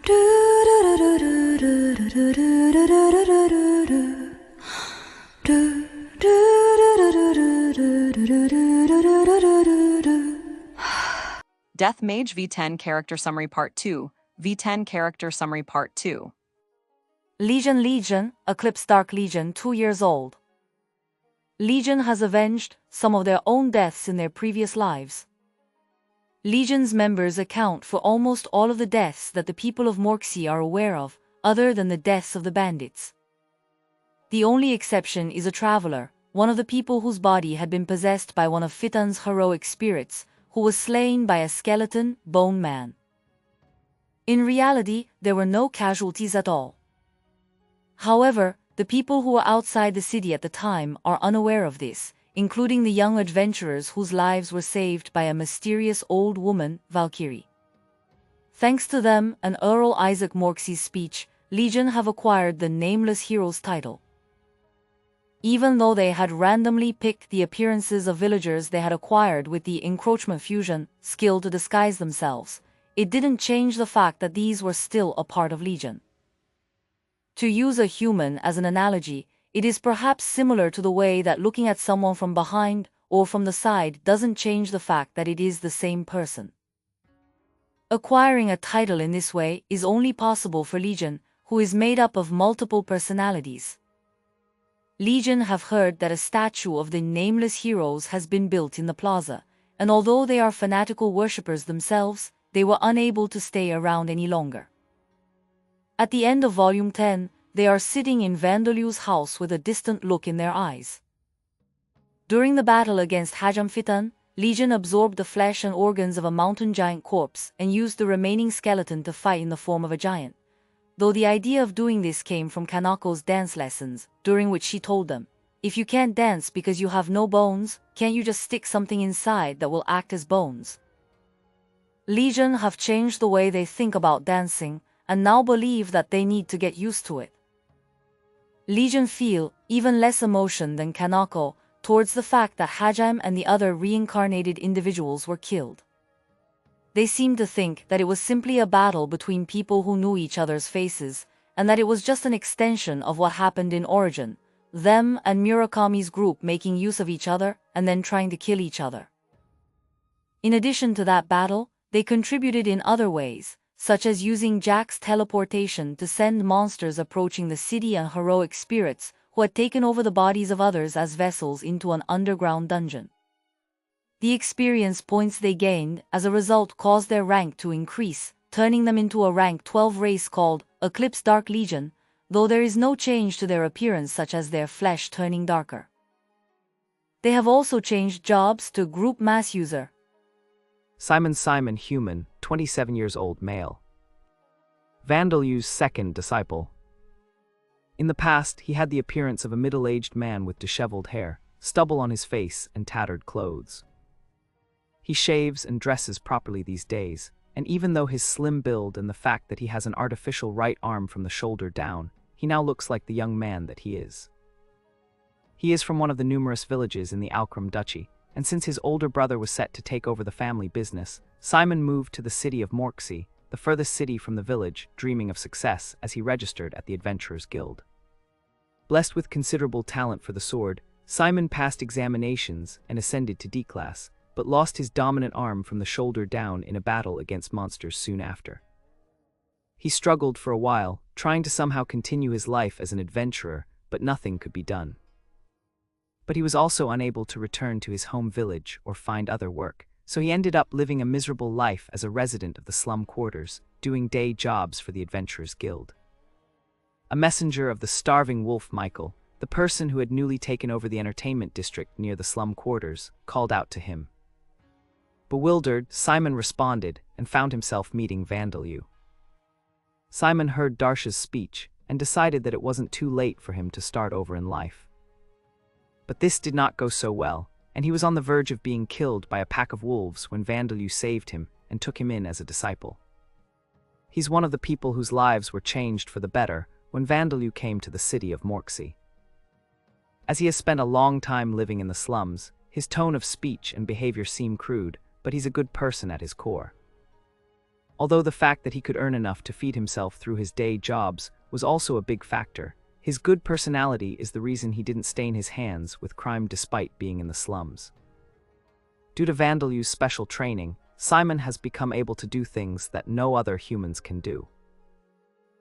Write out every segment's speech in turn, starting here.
Death Mage V10 Character Summary Part 2. V10 Character Summary Part 2. Legion, Eclipse Dark Legion, 2 years old. Legion has avenged some of their own deaths in their previous lives. Legion's members account for almost all of the deaths that the people of Morksea are aware of, other than the deaths of the bandits. The only exception is a traveler, one of the people whose body had been possessed by one of Fitan's heroic spirits, who was slain by a skeleton bone man. In reality, there were no casualties at all. However, the people who were outside the city at the time are unaware of this, including the young adventurers whose lives were saved by a mysterious old woman, Valkyrie. Thanks to them and Earl Isaac Morksea's speech, Legion have acquired the Nameless Heroes title. Even though they had randomly picked the appearances of villagers they had acquired with the encroachment fusion skill to disguise themselves, it didn't change the fact that these were still a part of Legion. To use a human as an analogy, it is perhaps similar to the way that looking at someone from behind or from the side doesn't change the fact that it is the same person. Acquiring a title in this way is only possible for Legion, who is made up of multiple personalities. Legion have heard that a statue of the Nameless Heroes has been built in the plaza, and although they are fanatical worshippers themselves, they were unable to stay around any longer. At the end of Volume 10, they are sitting in Vandalu's house with a distant look in their eyes. During the battle against Hajam Fitan, Legion absorbed the flesh and organs of a mountain giant corpse and used the remaining skeleton to fight in the form of a giant. Though the idea of doing this came from Kanako's dance lessons, during which she told them, "If you can't dance because you have no bones, can't you just stick something inside that will act as bones?" Legion have changed the way they think about dancing, and now believe that they need to get used to it. Legion feel even less emotion than Kanako towards the fact that Hajam and the other reincarnated individuals were killed. They seemed to think that it was simply a battle between people who knew each other's faces, and that it was just an extension of what happened in Origin, them and Murakami's group making use of each other and then trying to kill each other. In addition to that battle, they contributed in other ways, such as using Jack's teleportation to send monsters approaching the city and heroic spirits who had taken over the bodies of others as vessels into an underground dungeon. The experience points they gained as a result caused their rank to increase, turning them into a rank 12 race called Eclipse Dark Legion, though there is no change to their appearance such as their flesh turning darker. They have also changed jobs to Group Mass User. Simon Human, 27 years old male. Vandalu's second disciple. In the past, he had the appearance of a middle-aged man with disheveled hair, stubble on his face, and tattered clothes. He shaves and dresses properly these days, and even though his slim build and the fact that he has an artificial right arm from the shoulder down, he now looks like the young man that he is. He is from one of the numerous villages in the Alcram Duchy, and since his older brother was set to take over the family business, Simon moved to the city of Morksea, the furthest city from the village, dreaming of success as he registered at the Adventurers Guild. Blessed with considerable talent for the sword, Simon passed examinations and ascended to D-class, but lost his dominant arm from the shoulder down in a battle against monsters soon after. He struggled for a while, trying to somehow continue his life as an adventurer, but nothing could be done. But he was also unable to return to his home village or find other work, so he ended up living a miserable life as a resident of the slum quarters, doing day jobs for the Adventurers Guild. A messenger of the starving wolf Michael, the person who had newly taken over the entertainment district near the slum quarters, called out to him. Bewildered, Simon responded and found himself meeting Vandalu. Simon heard Darsha's speech and decided that it wasn't too late for him to start over in life. But this did not go so well, and he was on the verge of being killed by a pack of wolves when Vandalu saved him and took him in as a disciple. He's one of the people whose lives were changed for the better when Vandalu came to the city of Morksea. As he has spent a long time living in the slums, his tone of speech and behavior seem crude, but he's a good person at his core. although the fact that he could earn enough to feed himself through his day jobs was also a big factor. His good personality is the reason he didn't stain his hands with crime despite being in the slums. Due to Vandalu's special training, Simon has become able to do things that no other humans can do.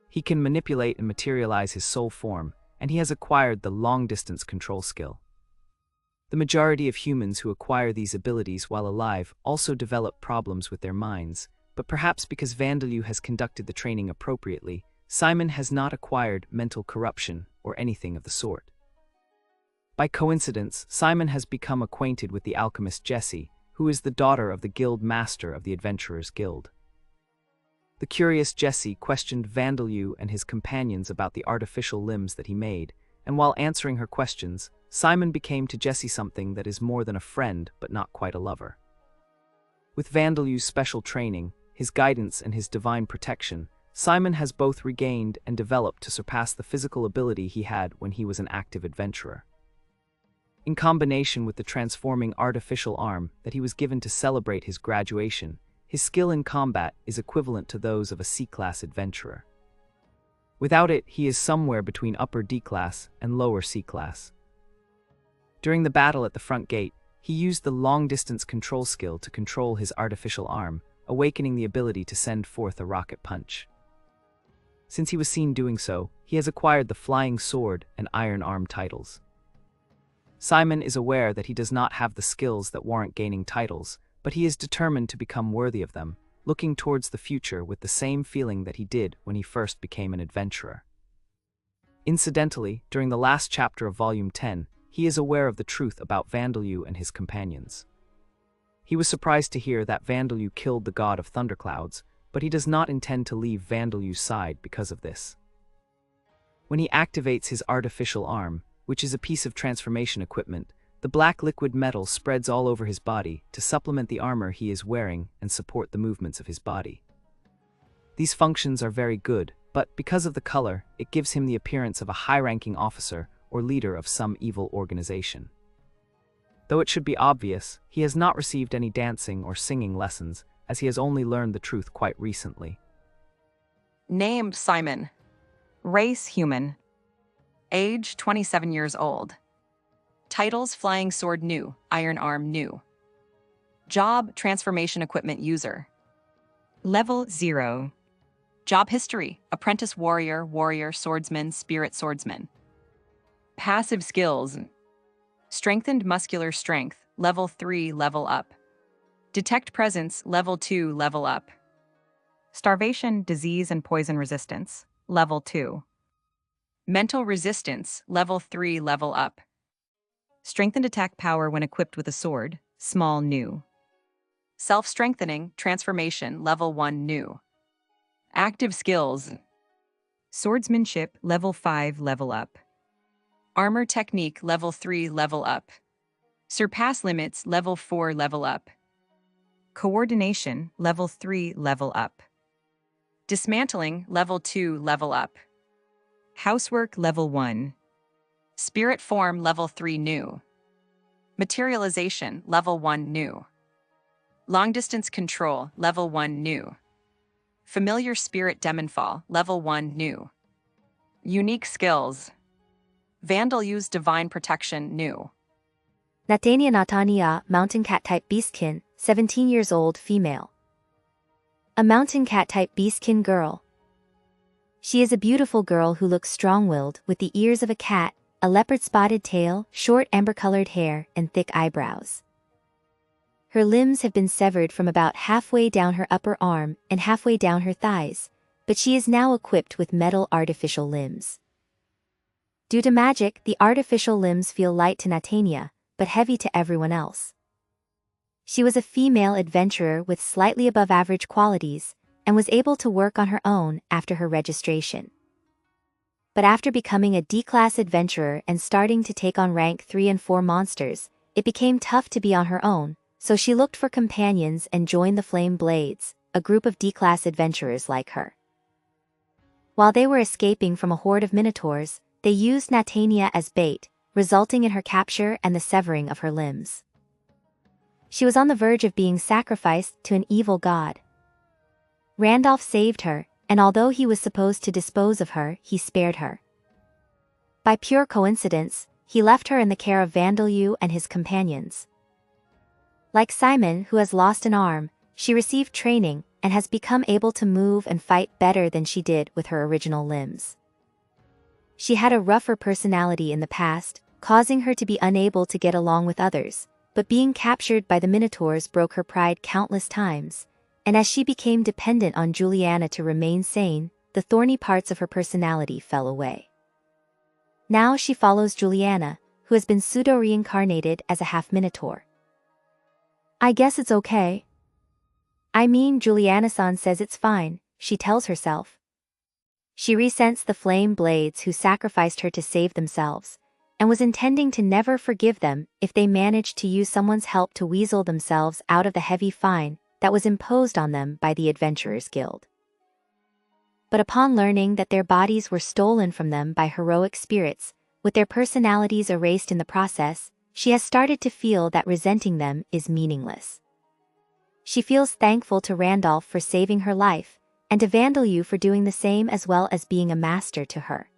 He can manipulate and materialize his soul form, and he has acquired the long-distance control skill. The majority of humans who acquire these abilities while alive also develop problems with their minds, but perhaps because Vandalu has conducted the training appropriately, Simon has not acquired mental corruption or anything of the sort. By coincidence, Simon has become acquainted with the alchemist Jessie, who is the daughter of the guild master of the Adventurers Guild. The curious Jessie questioned Vandalu and his companions about the artificial limbs that he made, and while answering her questions, Simon became to Jessie something that is more than a friend but not quite a lover. With Vandalu's special training, his guidance and his divine protection, Simon has both regained and developed to surpass the physical ability he had when he was an active adventurer. In combination with the transforming artificial arm that he was given to celebrate his graduation, his skill in combat is equivalent to those of a C-class adventurer. Without it, he is somewhere between upper D-class and lower C-class. During the battle at the front gate, he used the long-distance control skill to control his artificial arm, awakening the ability to send forth a rocket punch. Since he was seen doing so, he has acquired the Flying Sword and Iron Arm titles. Simon is aware that he does not have the skills that warrant gaining titles, but he is determined to become worthy of them, looking towards the future with the same feeling that he did when he first became an adventurer. Incidentally, during the last chapter of Volume 10, he is aware of the truth about Vandalu and his companions. He was surprised to hear that Vandalu killed the god of thunderclouds, but he does not intend to leave Vandalu's side because of this. When he activates his artificial arm, which is a piece of transformation equipment, the black liquid metal spreads all over his body to supplement the armor he is wearing and support the movements of his body. These functions are very good, but because of the color, it gives him the appearance of a high-ranking officer or leader of some evil organization. Though it should be obvious, he has not received any dancing or singing lessons, as he has only learned the truth quite recently. Name Simon. Race human. Age 27 years old. Titles Flying Sword new, Iron Arm new. Job Transformation Equipment user. Level 0. Job history Apprentice warrior, warrior, swordsman, spirit swordsman. Passive skills. Strengthened muscular strength, level 3 level up. Detect presence, level 2 level up. Starvation, disease and poison resistance, level 2. Mental resistance, level 3 level up. Strengthened attack power when equipped with a sword, small new. Self-strengthening, transformation, level 1 new. Active skills. Swordsmanship, level 5 level up. Armor technique, level 3 level up. Surpass limits, level 4 level up. Coordination, level 3 level up. Dismantling, level 2 level up. Housework, level 1. Spirit form, level 3 new. Materialization, level 1 new. Long distance control, level 1 new. Familiar spirit demonfall, level 1 new. Unique skills. Vandalu's divine protection new. Natania, mountain cat type beastkin, 17 years old, female. A mountain cat type beastkin girl. She is a beautiful girl who looks strong-willed, with the ears of a cat, a leopard-spotted tail, short amber-colored hair, and thick eyebrows. Her limbs have been severed from about halfway down her upper arm and halfway down her thighs, but she is now equipped with metal artificial limbs. Due to magic, the artificial limbs feel light to Natania, but heavy to everyone else. She was a female adventurer with slightly above average qualities, and was able to work on her own after her registration. But after becoming a D-class adventurer and starting to take on rank 3 and 4 monsters, it became tough to be on her own, so she looked for companions and joined the Flame Blades, a group of D-class adventurers like her. While they were escaping from a horde of minotaurs, they used Natania as bait, resulting in her capture and the severing of her limbs. She was on the verge of being sacrificed to an evil god. Randolph saved her, and although he was supposed to dispose of her, he spared her. By pure coincidence, he left her in the care of Vandalyu and his companions. Like Simon, who has lost an arm, she received training and has become able to move and fight better than she did with her original limbs. She had a rougher personality in the past, causing her to be unable to get along with others, but being captured by the Minotaurs broke her pride countless times, and as she became dependent on Juliana to remain sane, the thorny parts of her personality fell away. Now she follows Juliana, who has been pseudo-reincarnated as a half-Minotaur. I guess it's okay. I mean, Juliana-san says it's fine, she tells herself. She resents the flame blades who sacrificed her to save themselves, and was intending to never forgive them if they managed to use someone's help to weasel themselves out of the heavy fine that was imposed on them by the Adventurers Guild. But upon learning that their bodies were stolen from them by heroic spirits, with their personalities erased in the process, she has started to feel that resenting them is meaningless. She feels thankful to Randolph for saving her life, and to Vandalyu for doing the same as well as being a master to her.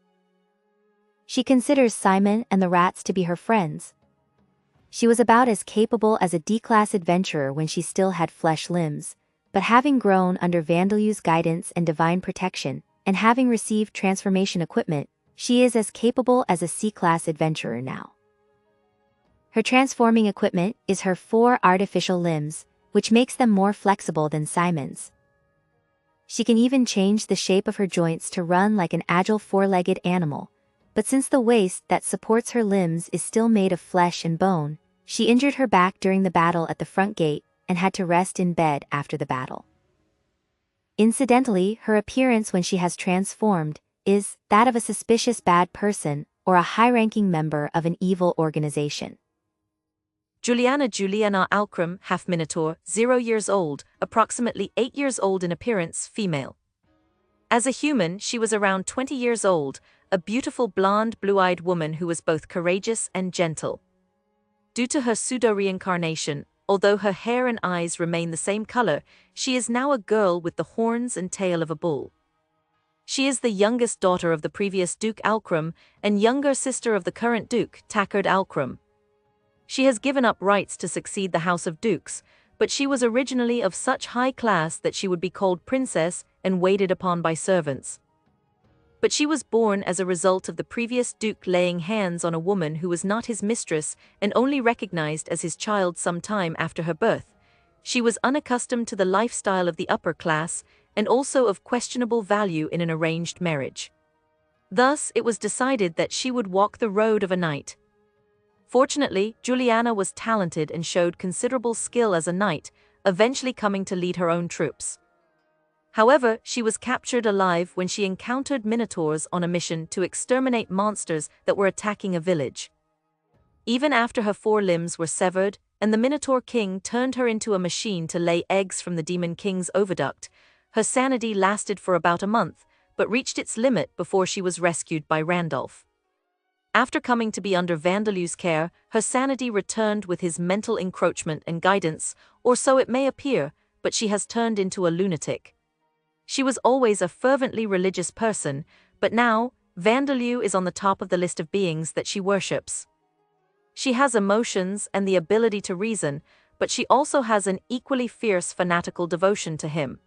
She considers Simon and the rats to be her friends. She was about as capable as a D-class adventurer when she still had flesh limbs, but having grown under Vandalyu's guidance and divine protection, and having received transformation equipment, she is as capable as a C-class adventurer now. Her transforming equipment is her 4 artificial limbs, which makes them more flexible than Simon's. She can even change the shape of her joints to run like an agile 4-legged animal, but since the waist that supports her limbs is still made of flesh and bone, she injured her back during the battle at the front gate and had to rest in bed after the battle. Incidentally, her appearance when she has transformed is that of a suspicious bad person or a high-ranking member of an evil organization. Juliana Alcrum, half-Minotaur, 0 years old, approximately 8 years old in appearance, female. As a human, she was around 20 years old, a beautiful blonde, blue-eyed woman who was both courageous and gentle. Due to her pseudo-reincarnation, although her hair and eyes remain the same color, she is now a girl with the horns and tail of a bull. She is the youngest daughter of the previous Duke Alcrum and younger sister of the current Duke, Takkard Alcrum. She has given up rights to succeed the House of Dukes, but she was originally of such high class that she would be called princess and waited upon by servants. But she was born as a result of the previous Duke laying hands on a woman who was not his mistress and only recognized as his child some time after her birth. She was unaccustomed to the lifestyle of the upper class and also of questionable value in an arranged marriage. Thus, it was decided that she would walk the road of a knight. Fortunately, Juliana was talented and showed considerable skill as a knight, eventually coming to lead her own troops. However, she was captured alive when she encountered Minotaurs on a mission to exterminate monsters that were attacking a village. Even after her 4 limbs were severed, and the Minotaur King turned her into a machine to lay eggs from the Demon King's oviduct, her sanity lasted for about a month, but reached its limit before she was rescued by Randolph. After coming to be under Vandalyu's care, her sanity returned with his mental encroachment and guidance, or so it may appear, but she has turned into a lunatic. She was always a fervently religious person, but now, Vandalyu is on the top of the list of beings that she worships. She has emotions and the ability to reason, but she also has an equally fierce fanatical devotion to him.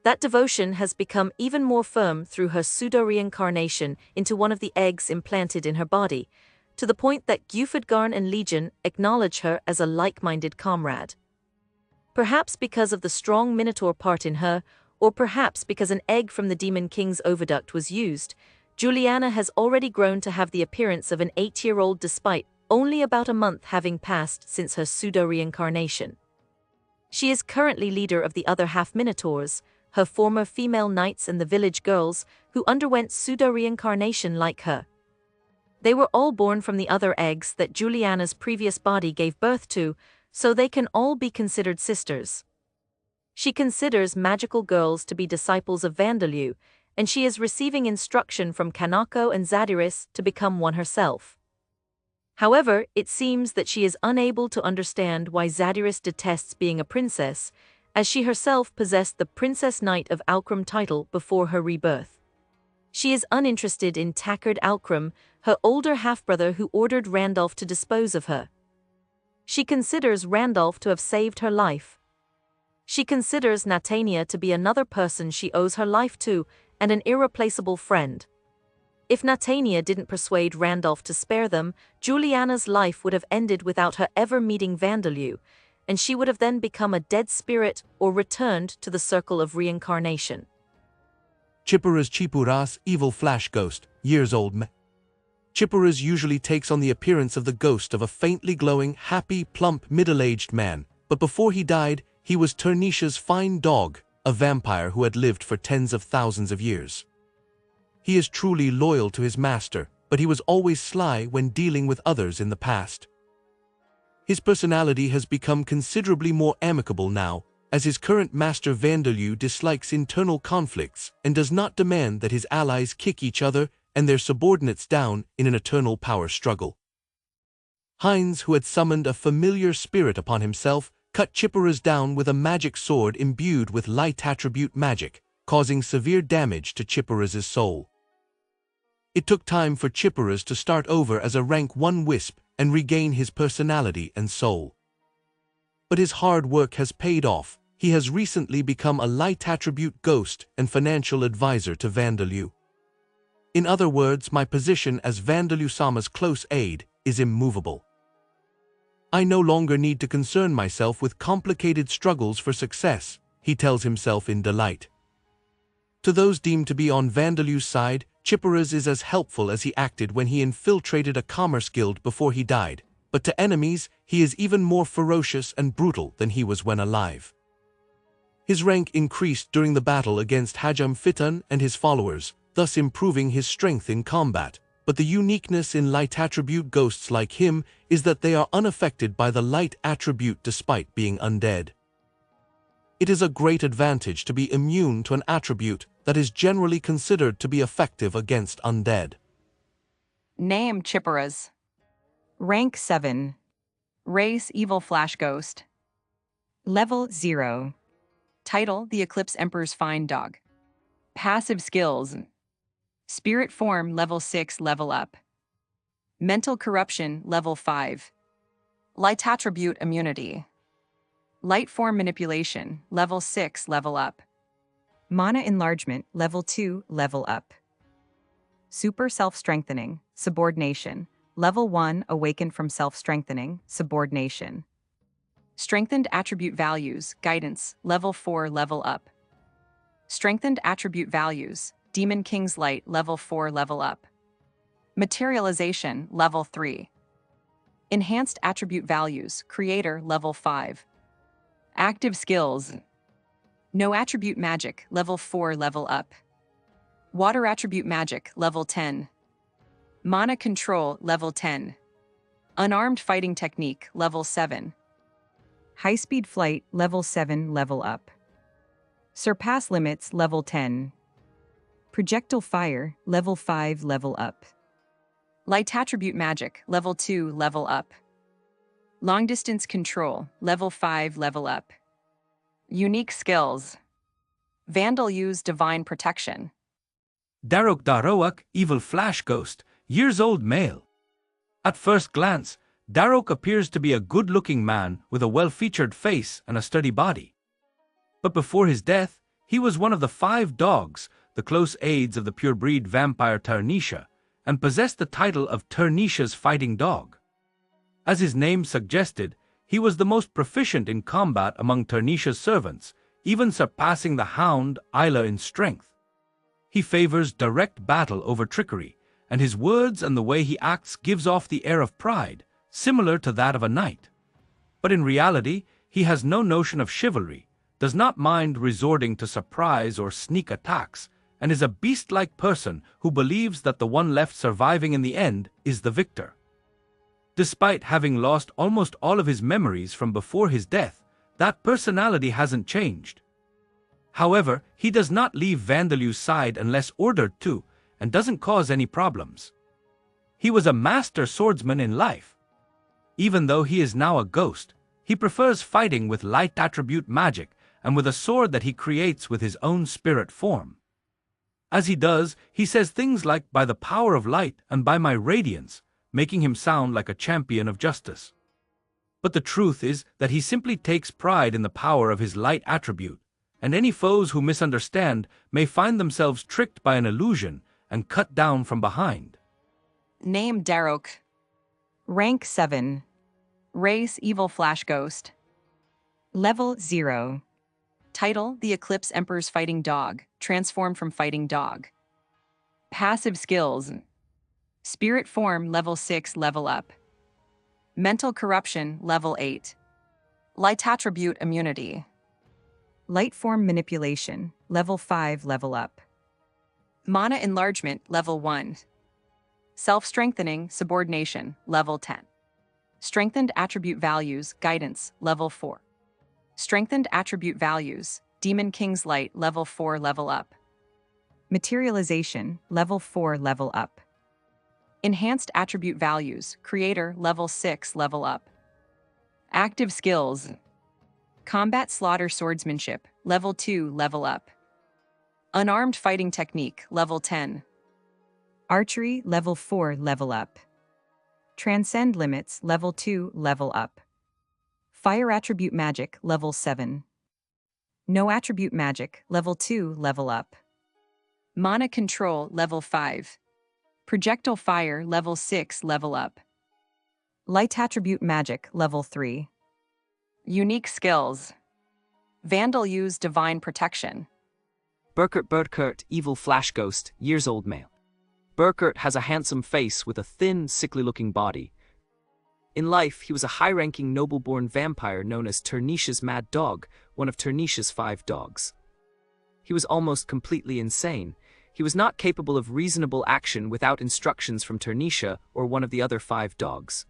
That devotion has become even more firm through her pseudo-reincarnation into one of the eggs implanted in her body, to the point that Gyufudgarn and Legion acknowledge her as a like-minded comrade. Perhaps because of the strong Minotaur part in her, or perhaps because an egg from the Demon King's oviduct was used, Juliana has already grown to have the appearance of an 8-year-old despite only about a month having passed since her pseudo-reincarnation. She is currently leader of the other half-Minotaurs, her former female knights and the village girls who underwent pseudo-reincarnation like her. They were all born from the other eggs that Juliana's previous body gave birth to, so they can all be considered sisters. She considers magical girls to be disciples of Vandalyu, and she is receiving instruction from Kanako and Zadiris to become one herself. However, it seems that she is unable to understand why Zadiris detests being a princess, as she herself possessed the Princess Knight of Alcrum title before her rebirth. She is uninterested in Tackard Alcrum, her older half-brother who ordered Randolph to dispose of her. She considers Randolph to have saved her life. She considers Natania to be another person she owes her life to and an irreplaceable friend. If Natania didn't persuade Randolph to spare them, Juliana's life would have ended without her ever meeting Vandeleur, and she would have then become a dead spirit or returned to the circle of reincarnation. Chipura's Chipuras, evil flash ghost, years old. Chipura's usually takes on the appearance of the ghost of a faintly glowing, happy, plump, middle-aged man, but before he died, he was Ternisha's fine dog, a vampire who had lived for tens of thousands of years. He is truly loyal to his master, but he was always sly when dealing with others in the past. His personality has become considerably more amicable now, as his current master Vandeleur dislikes internal conflicts and does not demand that his allies kick each other and their subordinates down in an eternal power struggle. Heinz, who had summoned a familiar spirit upon himself, cut Chipura's down with a magic sword imbued with light attribute magic, causing severe damage to Chipura's soul. It took time for Chipura's to start over as a rank 1 wisp and regain his personality and soul. But his hard work has paid off. He has recently become a light attribute ghost and financial advisor to Vandeleur. In other words, my position as Vandeleur-sama's close aide is immovable. I no longer need to concern myself with complicated struggles for success, he tells himself in delight. To those deemed to be on Vandeleur's side, Chipura's is as helpful as he acted when he infiltrated a commerce guild before he died, but to enemies, he is even more ferocious and brutal than he was when alive. His rank increased during the battle against Hajam Fitan and his followers, thus improving his strength in combat, but the uniqueness in light attribute ghosts like him is that they are unaffected by the light attribute despite being undead. It is a great advantage to be immune to an attribute that is generally considered to be effective against undead. Name Chipura's. Rank 7. Race Evil Flash Ghost. Level 0. Title The Eclipse Emperor's Fine Dog. Passive skills. Spirit Form Level 6 level up. Mental Corruption Level 5. Light Attribute Immunity. Light Form Manipulation Level 6 level up. Mana Enlargement Level 2 level up. Super Self-Strengthening Subordination Level 1 Awakened from Self-Strengthening Subordination. Strengthened Attribute Values Guidance Level 4 level up. Strengthened Attribute Values Demon King's Light Level 4 level up. Materialization Level 3. Enhanced Attribute Values Creator Level 5. Active Skills. No Attribute Magic Level 4 level up. Water Attribute Magic Level 10. Mana Control Level 10. Unarmed Fighting Technique Level 7. High-Speed Flight Level 7 level up. Surpass Limits Level 10. Projectile Fire Level 5 level up. Light Attribute Magic Level 2 level up. Long Distance Control Level 5 level up. Unique Skills. Vandeleu's Divine Protection. Darok Daroak, evil flash ghost, years old male. At first glance, Darok appears to be a good-looking man with a well-featured face and a sturdy body. But before his death, he was one of the 5 dogs, the close aides of the pure-breed vampire Ternisha, and possessed the title of Ternisha's fighting dog. As his name suggested, he was the most proficient in combat among Ternisha's servants, even surpassing the hound Isla in strength. He favors direct battle over trickery, and his words and the way he acts gives off the air of pride, similar to that of a knight. But in reality, he has no notion of chivalry, does not mind resorting to surprise or sneak attacks, and is a beast-like person who believes that the one left surviving in the end is the victor. Despite having lost almost all of his memories from before his death, that personality hasn't changed. However, he does not leave Vandeleur's side unless ordered to, and doesn't cause any problems. He was a master swordsman in life. Even though he is now a ghost, he prefers fighting with light attribute magic and with a sword that he creates with his own spirit form. As he does, he says things like, "By the power of light and by my radiance," making him sound like a champion of justice. But the truth is that he simply takes pride in the power of his light attribute, and any foes who misunderstand may find themselves tricked by an illusion and cut down from behind. Name Darok. Rank 7. Race Evil Flash Ghost. Level 0. Title The Eclipse Emperor's Fighting Dog, transformed from Fighting Dog. Passive skills. Spirit Form Level 6 level up. Mental Corruption Level 8. Light Attribute Immunity. Light Form Manipulation Level 5 level up. Mana Enlargement Level 1. Self-Strengthening Subordination Level 10. Strengthened Attribute Values Guidance Level 4. Strengthened Attribute Values Demon King's Light Level 4 level up. Materialization Level 4 level up. Enhanced Attribute Values Creator Level 6 level up. Active Skills. Combat Slaughter Swordsmanship Level 2 level up. Unarmed Fighting Technique Level 10. Archery Level 4 level up. Transcend Limits Level 2 level up. Fire Attribute Magic Level 7. No Attribute Magic Level 2 level up. Mana Control Level 5. Projectile Fire Level 6 level up. Light Attribute Magic Level 3. Unique Skills. Vandal Use Divine Protection. Burkert, evil flash ghost, years old male. Burkert has a handsome face with a thin, sickly-looking body. In life, he was a high-ranking noble-born vampire known as Ternisha's Mad Dog, one of Ternisha's 5 dogs. He was almost completely insane. He was not capable of reasonable action without instructions from Ternisha or one of the other 5 dogs.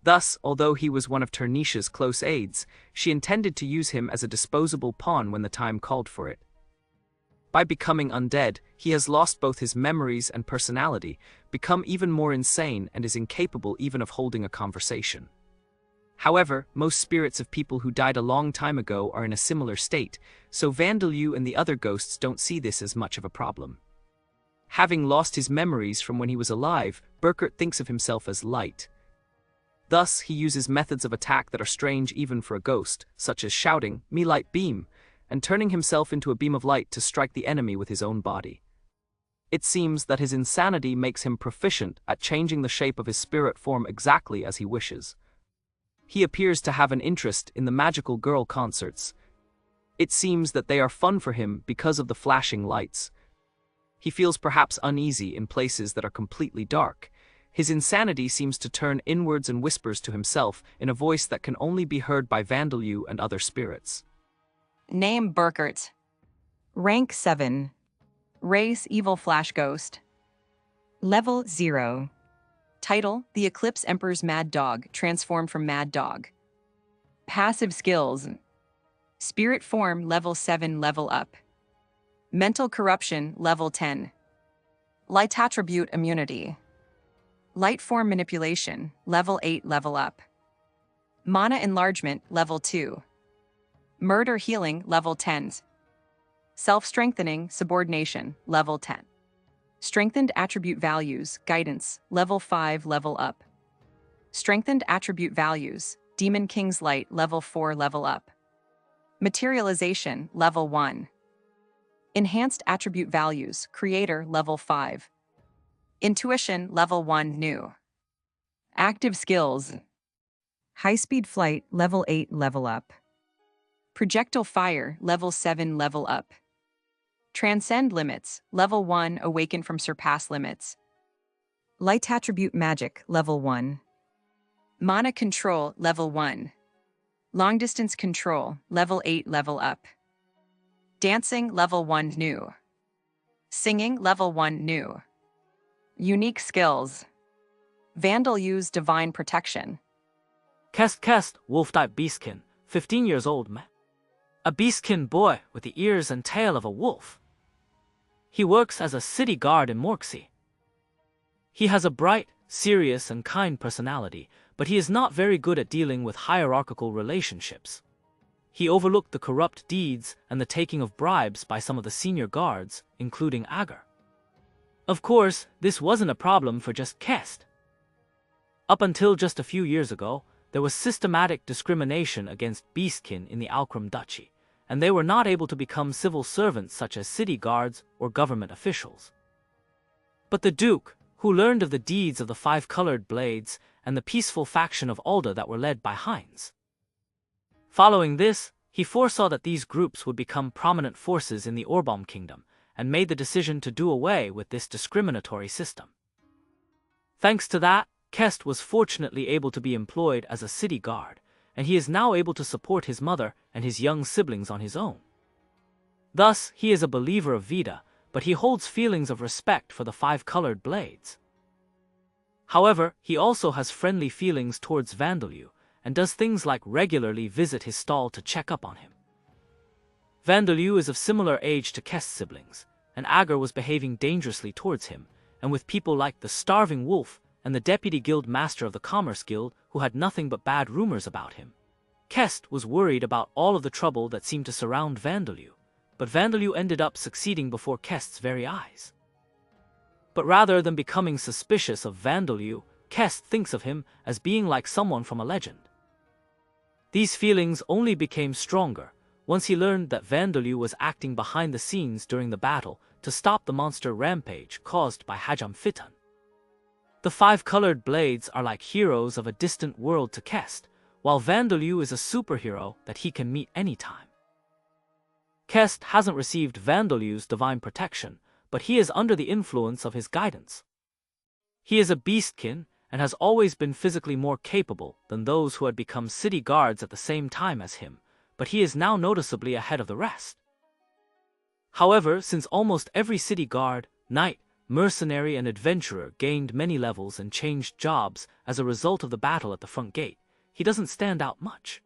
Thus, although he was one of Ternisha's close aides, she intended to use him as a disposable pawn when the time called for it. By becoming undead, he has lost both his memories and personality, become even more insane, and is incapable even of holding a conversation. However, most spirits of people who died a long time ago are in a similar state, so Vandalyu and the other ghosts don't see this as much of a problem. Having lost his memories from when he was alive, Burkert thinks of himself as light. Thus, he uses methods of attack that are strange even for a ghost, such as shouting, "Me light beam," and turning himself into a beam of light to strike the enemy with his own body. It seems that his insanity makes him proficient at changing the shape of his spirit form exactly as he wishes. He appears to have an interest in the magical girl concerts. It seems that they are fun for him because of the flashing lights. He feels perhaps uneasy in places that are completely dark. His insanity seems to turn inwards and whispers to himself in a voice that can only be heard by Vandalyu and other spirits. Name Burkert. Rank 7. Race Evil Flash Ghost. Level 0. Title The Eclipse Emperor's Mad Dog, transformed from Mad Dog. Passive skills. Spirit Form Level 7 level up. Mental Corruption Level 10. Light Attribute Immunity. Light Form Manipulation Level 8 level up. Mana Enlargement Level 2. Murder Healing Level 10. Self-Strengthening Subordination Level 10. Strengthened Attribute Values Guidance Level 5 level up. Strengthened Attribute Values Demon King's Light Level 4 level up. Materialization Level 1. Enhanced Attribute Values Creator Level 5. Intuition Level 1 new. Active Skills. High-Speed Flight Level 8 level up. Projectile Fire Level 7 level up. Transcend Limits Level 1 awaken from surpass limits. Light Attribute Magic Level 1. Mana Control Level 1. Long Distance Control Level 8 level up. Dancing Level 1 new. Singing Level 1 new. Unique Skills. Vandalyu's Divine Protection. Kest, wolf-type beastkin, 15 years old, man. A beastkin boy with the ears and tail of a wolf. He works as a city guard in Morksey. He has a bright, serious, and kind personality, but he is not very good at dealing with hierarchical relationships. he overlooked the corrupt deeds and the taking of bribes by some of the senior guards, including Agar. Of course, this wasn't a problem for just Kest. Up until just a few years ago, there was systematic discrimination against beastkin in the Alcrum Duchy, and they were not able to become civil servants such as city guards or government officials. But the Duke, who learned of the deeds of the five-colored blades and the peaceful faction of Alda that were led by Heinz. Following this, he foresaw that these groups would become prominent forces in the Orbaum kingdom, and made the decision to do away with this discriminatory system. Thanks to that, Kest was fortunately able to be employed as a city guard, and he is now able to support his mother and his young siblings on his own. Thus, he is a believer of Veda, but he holds feelings of respect for the five-colored blades. However, he also has friendly feelings towards Vandalyu, and does things like regularly visit his stall to check up on him. Vandalyu is of similar age to Kest's siblings, and Agar was behaving dangerously towards him, and with people like the Starving Wolf and the Deputy Guild Master of the Commerce Guild who had nothing but bad rumors about him. Kest was worried about all of the trouble that seemed to surround Vandalyu, but Vandalyu ended up succeeding before Kest's very eyes. But rather than becoming suspicious of Vandalyu, Kest thinks of him as being like someone from a legend. These feelings only became stronger once he learned that Vandalyu was acting behind the scenes during the battle to stop the monster rampage caused by Hajam Fitan. The five-colored blades are like heroes of a distant world to Kest, while Vandalyu is a superhero that he can meet anytime. Kest hasn't received Vandalyu's divine protection, but he is under the influence of his guidance. He is a beastkin and has always been physically more capable than those who had become city guards at the same time as him, but he is now noticeably ahead of the rest. However, since almost every city guard, knight, mercenary and adventurer gained many levels and changed jobs as a result of the battle at the front gate, he doesn't stand out much.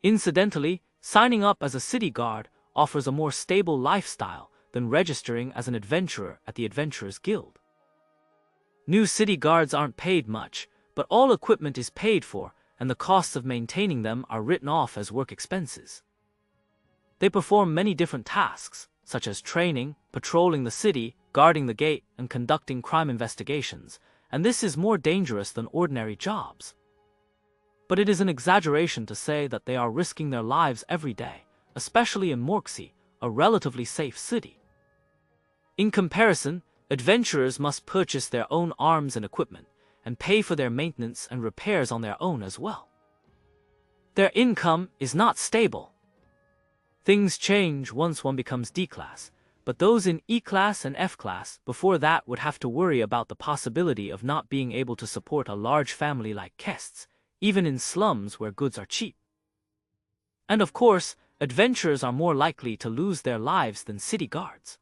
Incidentally, signing up as a city guard offers a more stable lifestyle than registering as an adventurer at the Adventurers Guild. New city guards aren't paid much, but all equipment is paid for, and the costs of maintaining them are written off as work expenses. They perform many different tasks, such as training, patrolling the city, guarding the gate, and conducting crime investigations, and this is more dangerous than ordinary jobs. But it is an exaggeration to say that they are risking their lives every day, especially in Morksey, a relatively safe city. In comparison, adventurers must purchase their own arms and equipment, and pay for their maintenance and repairs on their own as well. Their income is not stable. Things change once one becomes D-class, but those in E-class and F-class before that would have to worry about the possibility of not being able to support a large family like Kest's, even in slums where goods are cheap. And of course, adventurers are more likely to lose their lives than city guards.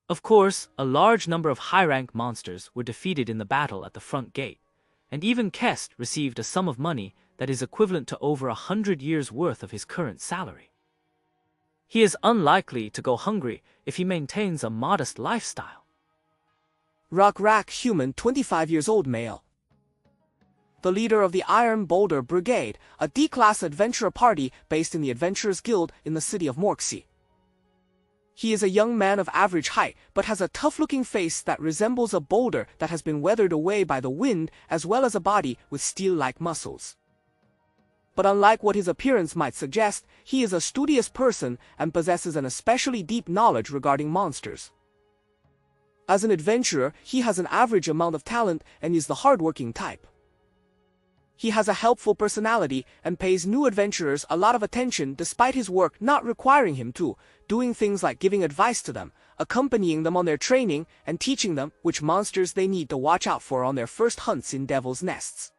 Of course, a large number of high-rank monsters were defeated in the battle at the front gate, and even Kest received a sum of money that is equivalent to over 100 years' worth of his current salary. He is unlikely to go hungry if he maintains a modest lifestyle. Rock Rack Human, 25 years old male. The leader of the Iron Boulder Brigade, a D-class adventurer party based in the Adventurers Guild in the city of Morksey. He is a young man of average height, but has a tough-looking face that resembles a boulder that has been weathered away by the wind, as well as a body with steel-like muscles. But unlike what his appearance might suggest, he is a studious person and possesses an especially deep knowledge regarding monsters. As an adventurer, he has an average amount of talent and is the hard-working type. He has a helpful personality and pays new adventurers a lot of attention despite his work not requiring him to, doing things like giving advice to them, accompanying them on their training, and teaching them which monsters they need to watch out for on their first hunts in devil's nests.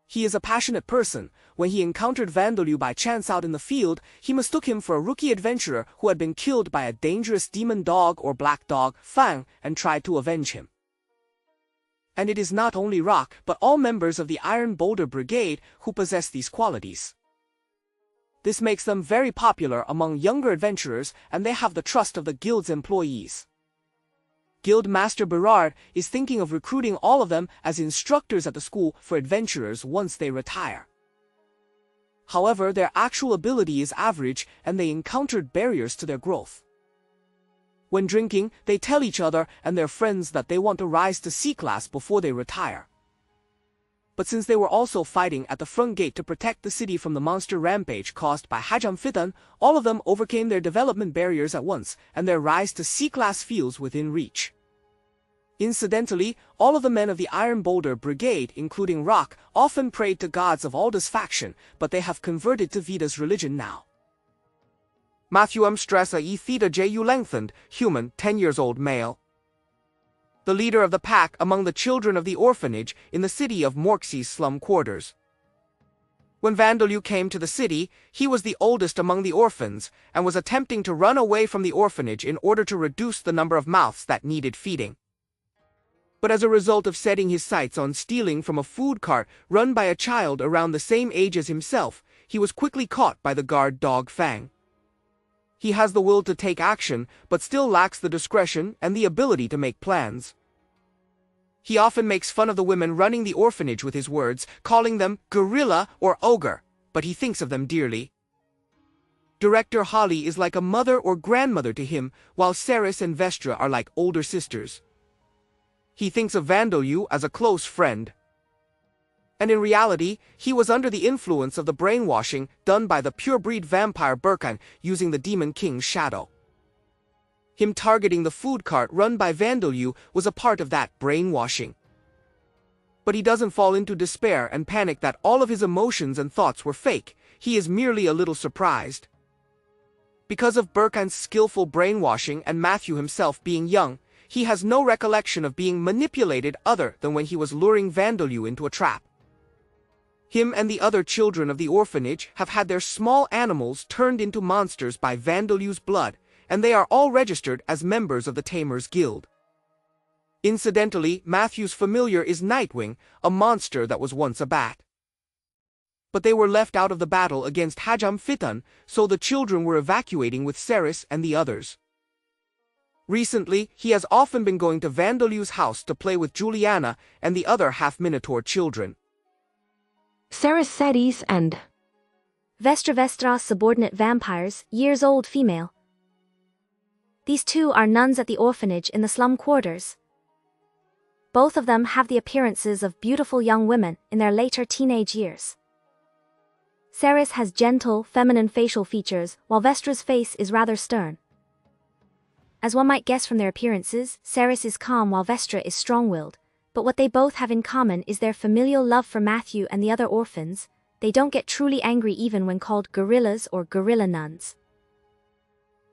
He is a passionate person. When he encountered Vandalyu by chance out in the field, he mistook him for a rookie adventurer who had been killed by a dangerous demon dog or black dog, Fang, and tried to avenge him. And it is not only Rock, but all members of the Iron Boulder Brigade who possess these qualities. This makes them very popular among younger adventurers, and they have the trust of the guild's employees. Guild Master Berard is thinking of recruiting all of them as instructors at the school for adventurers once they retire. However, their actual ability is average and they encountered barriers to their growth. When drinking, they tell each other and their friends that they want to rise to C-class before they retire. But since they were also fighting at the front gate to protect the city from the monster rampage caused by Dhampir, all of them overcame their development barriers at once, and their rise to C-class feels within reach. Incidentally, all of the men of the Iron Boulder Brigade, including Rock, often prayed to gods of Alda's faction, but they have converted to Vita's religion now. Matthew M. Stressa E. Theta Ju lengthened, human, 10 years old male. The leader of the pack among the children of the orphanage in the city of Morxi's slum quarters. When Vandalyu came to the city, he was the oldest among the orphans, and was attempting to run away from the orphanage in order to reduce the number of mouths that needed feeding. But as a result of setting his sights on stealing from a food cart run by a child around the same age as himself, he was quickly caught by the guard dog Fang. He has the will to take action, but still lacks the discretion and the ability to make plans. He often makes fun of the women running the orphanage with his words, calling them gorilla or ogre, but he thinks of them dearly. Director Holly is like a mother or grandmother to him, while Ceres and Vestra are like older sisters. He thinks of Vandalyu as a close friend. And in reality, he was under the influence of the brainwashing done by the pure-breed vampire Burkan using the Demon King's shadow. Him targeting the food cart run by Vandalyu was a part of that brainwashing. But he doesn't fall into despair and panic that all of his emotions and thoughts were fake. He is merely a little surprised. Because of Burkan's skillful brainwashing and Matthew himself being young, he has no recollection of being manipulated other than when he was luring Vandalyu into a trap. Him and the other children of the orphanage have had their small animals turned into monsters by Vandalyu's blood, and they are all registered as members of the Tamers Guild. Incidentally, Matthew's familiar is Nightwing, a monster that was once a bat. But they were left out of the battle against Dhampir, so the children were evacuating with Ceres and the others. Recently, he has often been going to Vandalyu's house to play with Juliana and the other half-minotaur children. Ceres Ceres and Vestra subordinate vampires, years old female. These two are nuns at the orphanage in the slum quarters. Both of them have the appearances of beautiful young women in their later teenage years. Ceres has gentle, feminine facial features, while Vestra's face is rather stern. As one might guess from their appearances, Ceres is calm while Vestra is strong-willed, but what they both have in common is their familial love for Matthew and the other orphans. They don't get truly angry even when called gorillas or gorilla nuns.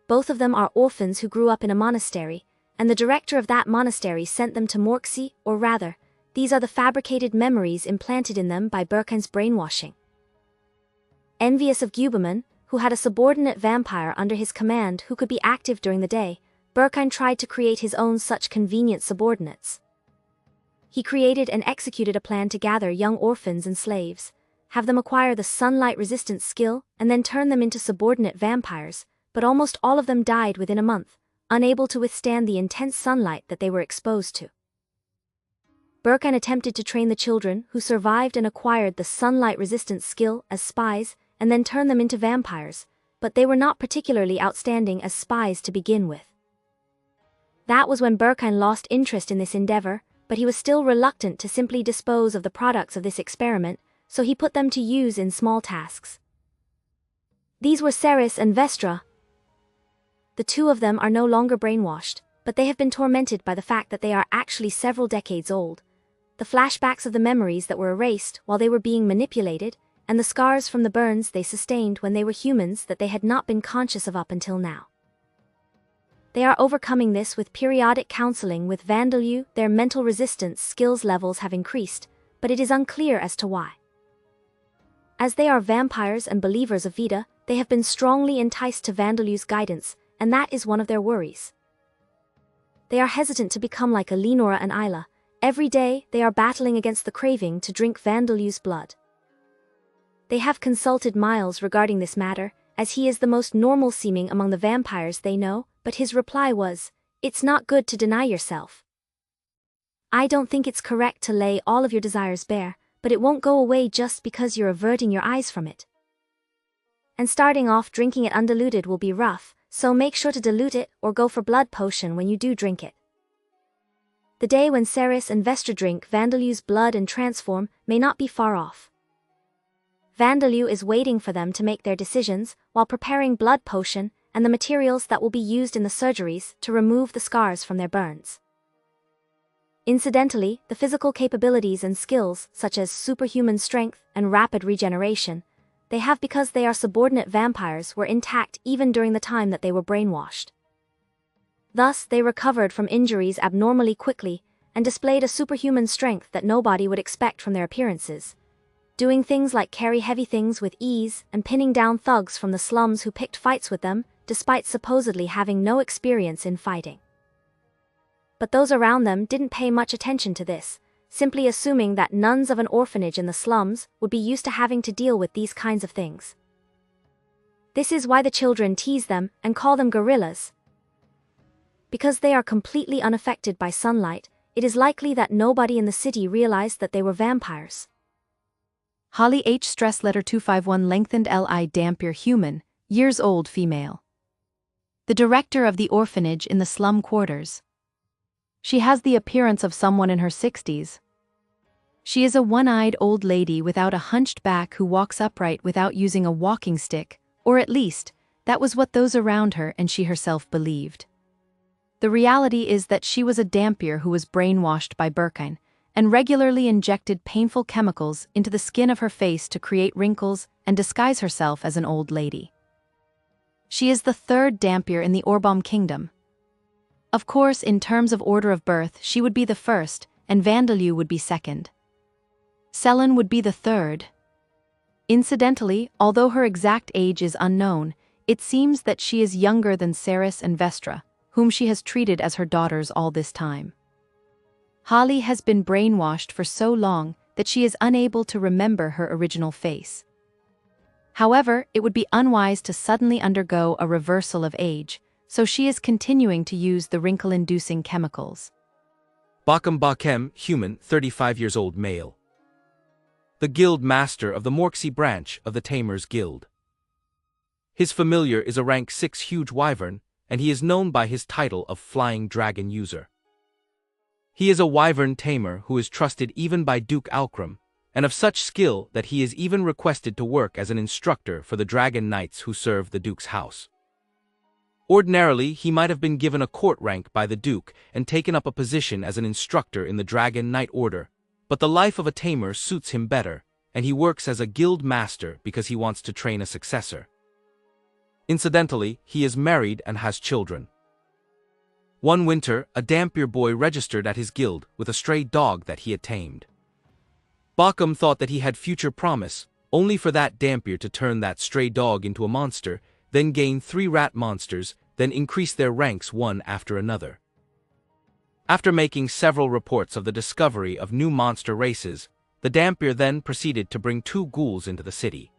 Both of them are orphans who grew up in a monastery, and the director of that monastery sent them to Morxi, or rather, these are the fabricated memories implanted in them by Burkan's brainwashing. Envious of Gubaman, who had a subordinate vampire under his command who could be active during the day, Burkan tried to create his own such convenient subordinates. He created and executed a plan to gather young orphans and slaves, have them acquire the sunlight resistance skill, and then turn them into subordinate vampires, but almost all of them died within a month, unable to withstand the intense sunlight that they were exposed to. Burkan attempted to train the children who survived and acquired the sunlight resistance skill as spies, and then turn them into vampires, but they were not particularly outstanding as spies to begin with. That was when Burkan lost interest in this endeavor, but he was still reluctant to simply dispose of the products of this experiment, so he put them to use in small tasks. These were Ceres and Vestra. The two of them are no longer brainwashed, but they have been tormented by the fact that they are actually several decades old. The flashbacks of the memories that were erased while they were being manipulated, and the scars from the burns they sustained when they were humans that they had not been conscious of up until now. They are overcoming this with periodic counseling with Vandalyu. Their mental resistance skills levels have increased, but it is unclear as to why. As they are vampires and believers of Vita, they have been strongly enticed to Vandalyu's guidance, and that is one of their worries. They are hesitant to become like Elenora and Isla. Every day, they are battling against the craving to drink Vandalyu's blood. They have consulted Miles regarding this matter, as he is the most normal-seeming among the vampires they know, but his reply was, "It's not good to deny yourself. I don't think it's correct to lay all of your desires bare, but it won't go away just because you're averting your eyes from it. and starting off drinking it undiluted will be rough, so make sure to dilute it or go for blood potion when you do drink it. The day when Ceres and Vestra drink Vandalu's blood and transform may not be far off. Vandalu is waiting for them to make their decisions while preparing blood potion and the materials that will be used in the surgeries to remove the scars from their burns. Incidentally, the physical capabilities and skills, such as superhuman strength and rapid regeneration, they have because they are subordinate vampires were intact even during the time that they were brainwashed. Thus, they recovered from injuries abnormally quickly and displayed a superhuman strength that nobody would expect from their appearances, doing things like carry heavy things with ease and pinning down thugs from the slums who picked fights with them, despite supposedly having no experience in fighting. But those around them didn't pay much attention to this, simply assuming that nuns of an orphanage in the slums would be used to having to deal with these kinds of things. This is why the children tease them and call them gorillas. Because they are completely unaffected by sunlight, it is likely that nobody in the city realized that they were vampires. Holly H. Stress Letter 251 Lengthened Li Dhampir Human, years old female. The director of the orphanage in the slum quarters. She has the appearance of someone in her 60s. She is a one-eyed old lady without a hunched back who walks upright without using a walking stick, or at least, that was what those around her and she herself believed. The reality is that she was a Dhampir who was brainwashed by Burkine, and regularly injected painful chemicals into the skin of her face to create wrinkles and disguise herself as an old lady. She is the third Dhampir in the Orbom Kingdom. Of course, in terms of order of birth, she would be the first, and Vandalu would be second. Selen would be the third. Incidentally, although her exact age is unknown, it seems that she is younger than Ceres and Vestra, whom she has treated as her daughters all this time. Holly has been brainwashed for so long that she is unable to remember her original face. However, it would be unwise to suddenly undergo a reversal of age, so she is continuing to use the wrinkle-inducing chemicals. Bakum Bakem, human, 35 years old male. The guild master of the Morksey branch of the Tamers Guild. His familiar is a rank 6 huge wyvern, and he is known by his title of Flying Dragon User. He is a wyvern tamer who is trusted even by Duke Alcrum, and of such skill that he is even requested to work as an instructor for the dragon knights who serve the Duke's house. Ordinarily, he might have been given a court rank by the Duke and taken up a position as an instructor in the Dragon Knight Order, but the life of a tamer suits him better, and he works as a guild master because he wants to train a successor. Incidentally, he is married and has children. One winter, a Dhampir boy registered at his guild with a stray dog that he had tamed. Bakum thought that he had future promise, only for that Dhampir to turn that stray dog into a monster, then gain 3 rat monsters, then increase their ranks one after another. After making several reports of the discovery of new monster races, the Dhampir then proceeded to bring 2 ghouls into the city.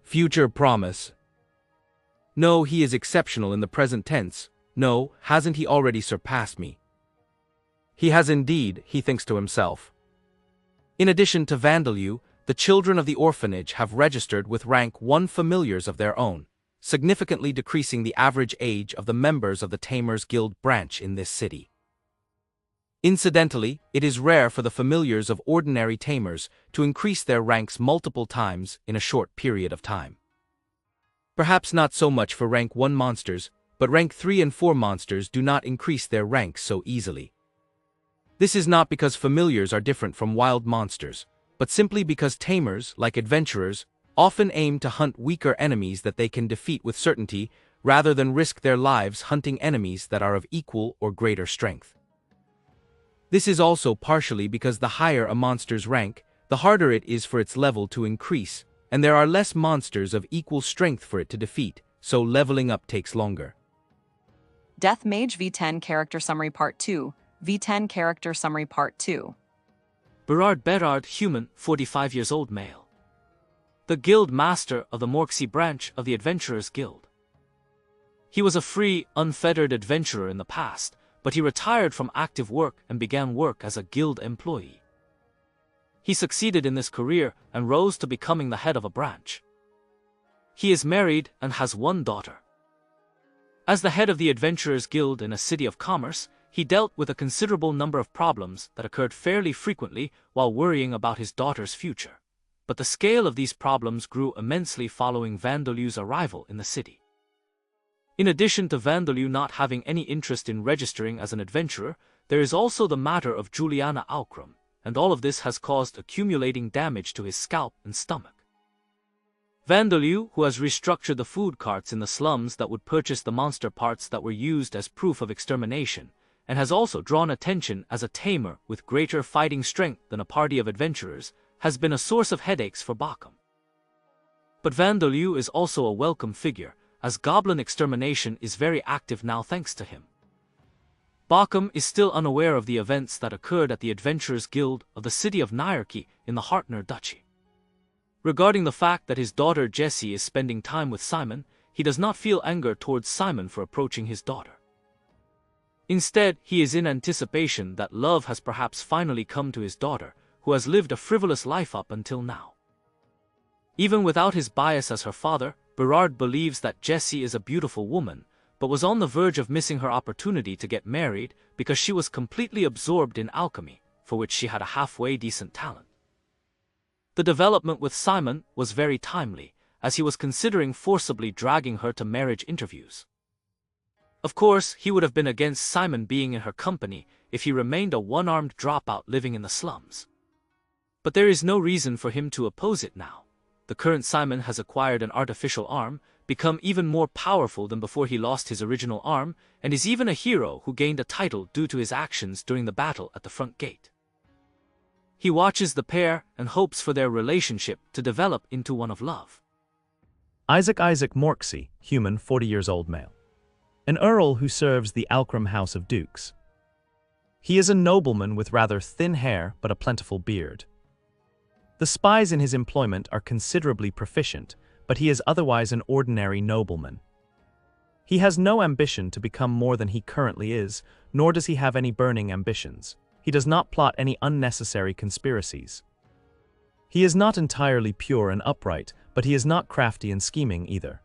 Future promise. No, he is exceptional in the present tense. No, hasn't he already surpassed me? He has indeed, he thinks to himself. In addition to Vandalu, the children of the orphanage have registered with rank 1 familiars of their own, significantly decreasing the average age of the members of the Tamers Guild branch in this city. Incidentally, it is rare for the familiars of ordinary tamers to increase their ranks multiple times in a short period of time. Perhaps not so much for rank 1 monsters, but rank 3 and 4 monsters do not increase their ranks so easily. This is not because familiars are different from wild monsters, but simply because tamers, like adventurers, often aim to hunt weaker enemies that they can defeat with certainty, rather than risk their lives hunting enemies that are of equal or greater strength. This is also partially because the higher a monster's rank, the harder it is for its level to increase, and there are less monsters of equal strength for it to defeat, so leveling up takes longer. Death Mage V10 Character Summary Part 2, V10 Character Summary Part 2. Berard, human, 45 years old male. The guild master of the Morksey branch of the Adventurers Guild. He was a free, unfettered adventurer in the past, but he retired from active work and began work as a guild employee. He succeeded in this career and rose to becoming the head of a branch. He is married and has one daughter. As the head of the Adventurers Guild in a city of commerce, he dealt with a considerable number of problems that occurred fairly frequently while worrying about his daughter's future. But the scale of these problems grew immensely following Vandaleu's arrival in the city. In addition to Vandaleu not having any interest in registering as an adventurer, there is also the matter of Juliana Alcrum, and all of this has caused accumulating damage to his scalp and stomach. Vandaleu, who has restructured the food carts in the slums that would purchase the monster parts that were used as proof of extermination, and has also drawn attention as a tamer with greater fighting strength than a party of adventurers, has been a source of headaches for Bakum. But Vandaleu is also a welcome figure, as goblin extermination is very active now thanks to him. Bakum is still unaware of the events that occurred at the Adventurers Guild of the city of Nyarki in the Hartner Duchy. Regarding the fact that his daughter Jessie is spending time with Simon, he does not feel anger towards Simon for approaching his daughter. Instead, he is in anticipation that love has perhaps finally come to his daughter, who has lived a frivolous life up until now. Even without his bias as her father, Berard believes that Jessie is a beautiful woman, but was on the verge of missing her opportunity to get married because she was completely absorbed in alchemy, for which she had a halfway decent talent. The development with Simon was very timely, as he was considering forcibly dragging her to marriage interviews. Of course, he would have been against Simon being in her company if he remained a one-armed dropout living in the slums. But there is no reason for him to oppose it now. The current Simon has acquired an artificial arm, become even more powerful than before he lost his original arm, and is even a hero who gained a title due to his actions during the battle at the front gate. He watches the pair and hopes for their relationship to develop into one of love. Isaac Morksey, human, 40 years old male. An earl who serves the Alcrum House of Dukes. He is a nobleman with rather thin hair but a plentiful beard. The spies in his employment are considerably proficient, but he is otherwise an ordinary nobleman. He has no ambition to become more than he currently is, nor does he have any burning ambitions. He does not plot any unnecessary conspiracies. He is not entirely pure and upright, but he is not crafty and scheming either.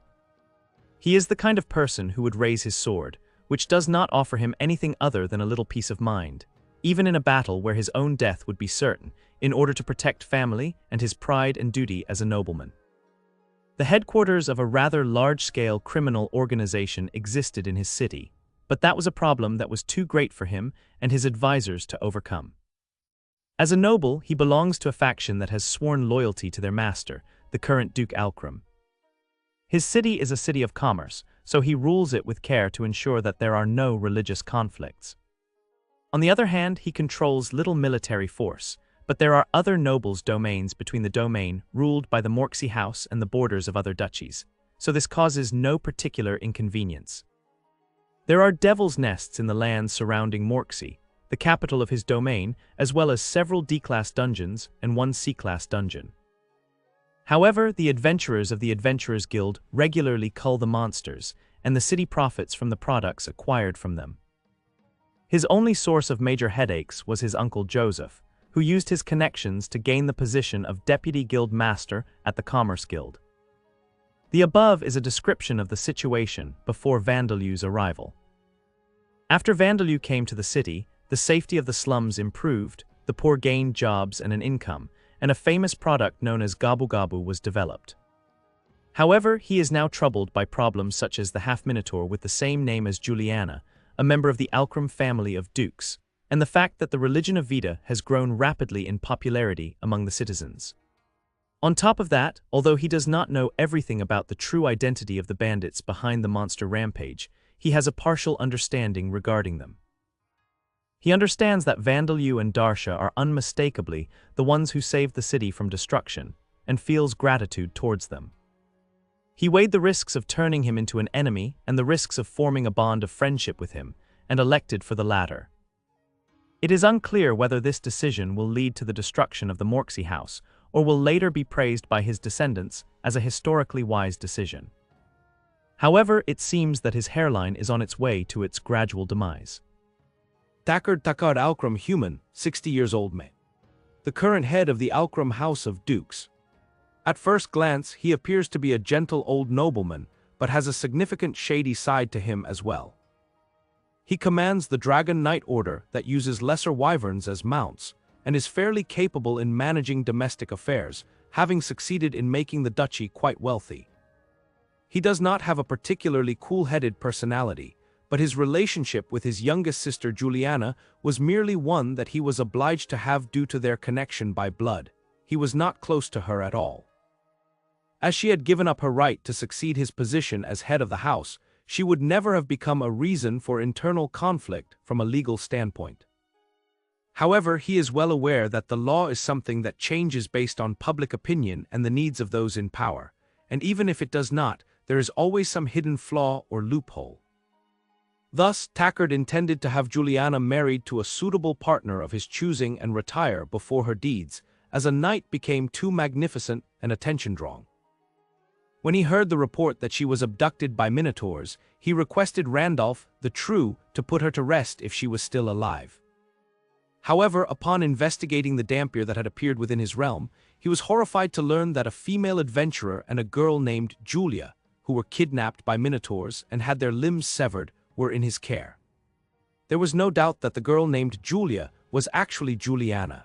He is the kind of person who would raise his sword, which does not offer him anything other than a little peace of mind, even in a battle where his own death would be certain, in order to protect family and his pride and duty as a nobleman. The headquarters of a rather large-scale criminal organization existed in his city, but that was a problem that was too great for him and his advisors to overcome. As a noble, he belongs to a faction that has sworn loyalty to their master, the current Duke Alcrum. His city is a city of commerce, so he rules it with care to ensure that there are no religious conflicts. On the other hand, he controls little military force, but there are other nobles' domains between the domain ruled by the Morksey House and the borders of other duchies, so this causes no particular inconvenience. There are devil's nests in the lands surrounding Morksey, the capital of his domain, as well as several D-class dungeons and one C-class dungeon. However, the adventurers of the Adventurers Guild regularly cull the monsters, and the city profits from the products acquired from them. His only source of major headaches was his uncle Joseph, who used his connections to gain the position of Deputy Guild Master at the Commerce Guild. The above is a description of the situation before Vandaleu's arrival. After Vandaleu came to the city, the safety of the slums improved, the poor gained jobs and an income, and a famous product known as Gabu Gabu was developed. However, he is now troubled by problems such as the half-minotaur with the same name as Juliana, a member of the Alcrum family of dukes, and the fact that the religion of Vita has grown rapidly in popularity among the citizens. On top of that, although he does not know everything about the true identity of the bandits behind the monster rampage, he has a partial understanding regarding them. He understands that Vandaleu and Darsha are unmistakably the ones who saved the city from destruction, and feels gratitude towards them. He weighed the risks of turning him into an enemy and the risks of forming a bond of friendship with him, and elected for the latter. It is unclear whether this decision will lead to the destruction of the Morksey house, or will later be praised by his descendants as a historically wise decision. However, it seems that his hairline is on its way to its gradual demise. Takard Alcrum human, 60 years old male. The current head of the Alcrum House of Dukes. At first glance, he appears to be a gentle old nobleman, but has a significant shady side to him as well. He commands the Dragon Knight Order that uses lesser wyverns as mounts, and is fairly capable in managing domestic affairs, having succeeded in making the duchy quite wealthy. He does not have a particularly cool-headed personality, but his relationship with his youngest sister Juliana was merely one that he was obliged to have due to their connection by blood. He was not close to her at all. As she had given up her right to succeed his position as head of the house, she would never have become a reason for internal conflict from a legal standpoint. However, he is well aware that the law is something that changes based on public opinion and the needs of those in power, and even if it does not, there is always some hidden flaw or loophole. Thus, Tackard intended to have Juliana married to a suitable partner of his choosing and retire before her deeds, as a knight became too magnificent and attention-drawing. When he heard the report that she was abducted by minotaurs, he requested Randolph, the True, to put her to rest if she was still alive. However, upon investigating the Dhampir that had appeared within his realm, he was horrified to learn that a female adventurer and a girl named Julia, who were kidnapped by minotaurs and had their limbs severed, were in his care. There was no doubt that the girl named Julia was actually Juliana.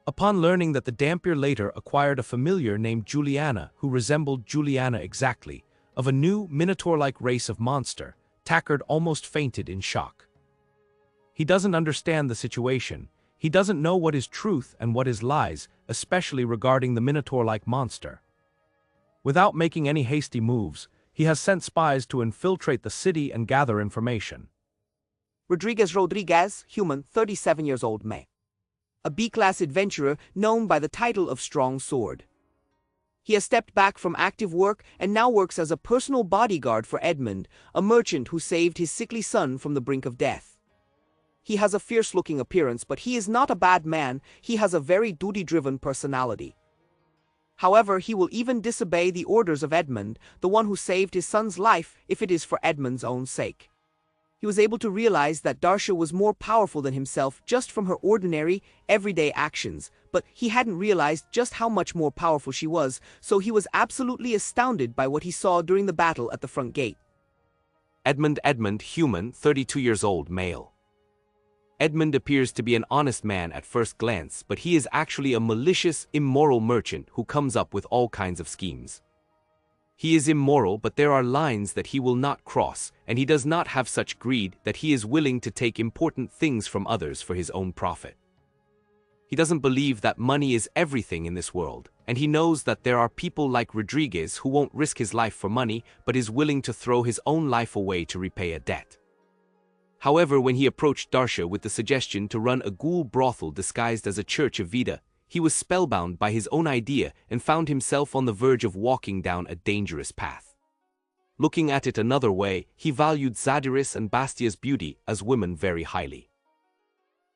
Upon learning that the Dhampir later acquired a familiar named Juliana who resembled Juliana exactly, of a new minotaur-like race of monster, Tackard almost fainted in shock. He doesn't understand the situation. He doesn't know what is truth and what is lies, especially regarding the minotaur-like monster. Without making any hasty moves, he has sent spies to infiltrate the city and gather information. Rodriguez, human, 37 years old, male. A B-class adventurer known by the title of Strong Sword. He has stepped back from active work and now works as a personal bodyguard for Edmund, a merchant who saved his sickly son from the brink of death. He has a fierce-looking appearance, but he is not a bad man. He has a very duty-driven personality. However, he will even disobey the orders of Edmund, the one who saved his son's life, if it is for Edmund's own sake. He was able to realize that Darsha was more powerful than himself just from her ordinary, everyday actions, but he hadn't realized just how much more powerful she was, so he was absolutely astounded by what he saw during the battle at the front gate. Edmund, human, 32 years old, male. Edmund appears to be an honest man at first glance, but he is actually a malicious, immoral merchant who comes up with all kinds of schemes. He is immoral, but there are lines that he will not cross, and he does not have such greed that he is willing to take important things from others for his own profit. He doesn't believe that money is everything in this world, and he knows that there are people like Rodriguez who won't risk his life for money, but is willing to throw his own life away to repay a debt. However, when he approached Darsha with the suggestion to run a ghoul brothel disguised as a church of Vida, he was spellbound by his own idea and found himself on the verge of walking down a dangerous path. Looking at it another way, he valued Zadiris and Bastia's beauty as women very highly.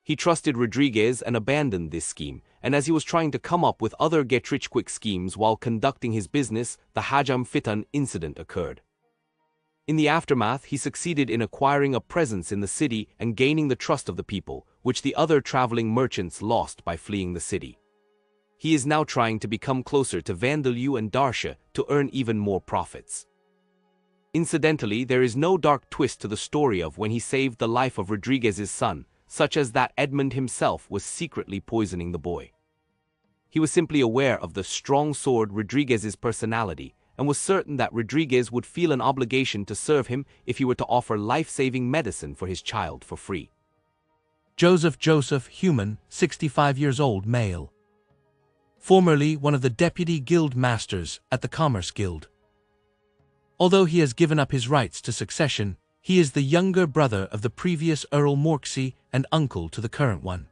He trusted Rodriguez and abandoned this scheme, and as he was trying to come up with other get-rich-quick schemes while conducting his business, the Hajam Fitan incident occurred. In the aftermath, he succeeded in acquiring a presence in the city and gaining the trust of the people, which the other traveling merchants lost by fleeing the city. He is now trying to become closer to Vandalyu and Darsha to earn even more profits. Incidentally, there is no dark twist to the story of when he saved the life of Rodriguez's son, such as that Edmund himself was secretly poisoning the boy. He was simply aware of the strong sword Rodriguez's personality, and was certain that Rodriguez would feel an obligation to serve him if he were to offer life-saving medicine for his child for free. Joseph, human, 65 years old, male. Formerly one of the deputy guild masters at the Commerce Guild. Although he has given up his rights to succession, he is the younger brother of the previous Earl Morksey and uncle to the current one.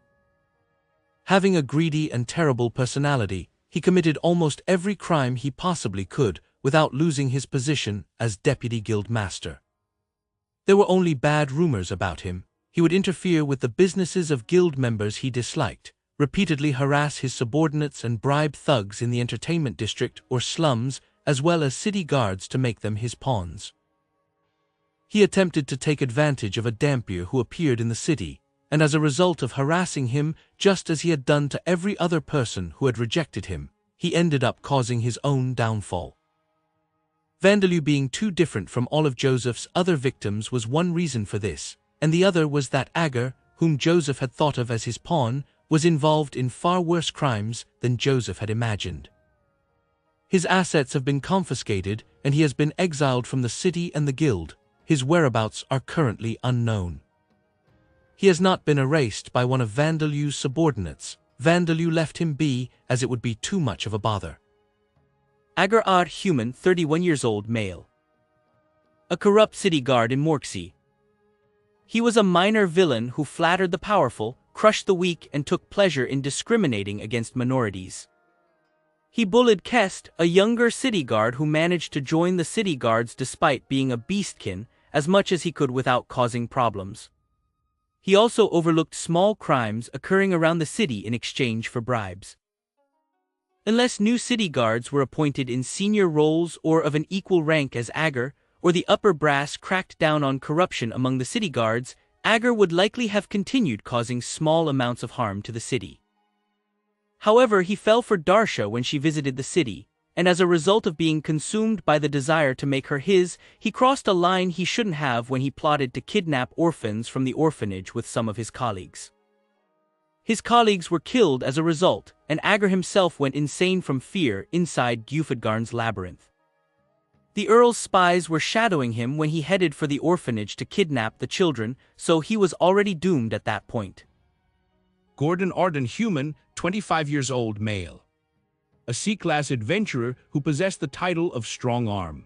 Having a greedy and terrible personality, he committed almost every crime he possibly could without losing his position as deputy guild master. There were only bad rumors about him. He would interfere with the businesses of guild members he disliked, repeatedly harass his subordinates and bribe thugs in the entertainment district or slums, as well as city guards to make them his pawns. He attempted to take advantage of a Dhampir who appeared in the city, and as a result of harassing him just as he had done to every other person who had rejected him, he ended up causing his own downfall. Vandeleur being too different from all of Joseph's other victims was one reason for this, and the other was that Agur, whom Joseph had thought of as his pawn, was involved in far worse crimes than Joseph had imagined. His assets have been confiscated, and he has been exiled from the city and the guild. His whereabouts are currently unknown. He has not been erased by one of Vandeleur's subordinates. Vandeleur left him be, as it would be too much of a bother. Agur Ad Human, 31 years old, male. A corrupt city guard in Morksey. He was a minor villain who flattered the powerful, crushed the weak, and took pleasure in discriminating against minorities. He bullied Kest, a younger city guard who managed to join the city guards despite being a beastkin, as much as he could without causing problems. He also overlooked small crimes occurring around the city in exchange for bribes. Unless new city guards were appointed in senior roles or of an equal rank as Agur, or the upper brass cracked down on corruption among the city guards, Agur would likely have continued causing small amounts of harm to the city. However, he fell for Darsha when she visited the city, and as a result of being consumed by the desire to make her his, he crossed a line he shouldn't have when he plotted to kidnap orphans from the orphanage with some of his colleagues. His colleagues were killed as a result, and Agur himself went insane from fear inside Gufudgarn's labyrinth. The Earl's spies were shadowing him when he headed for the orphanage to kidnap the children, so he was already doomed at that point. Gordon Arden Human, 25 years old, male. A C-class adventurer who possessed the title of Strong Arm.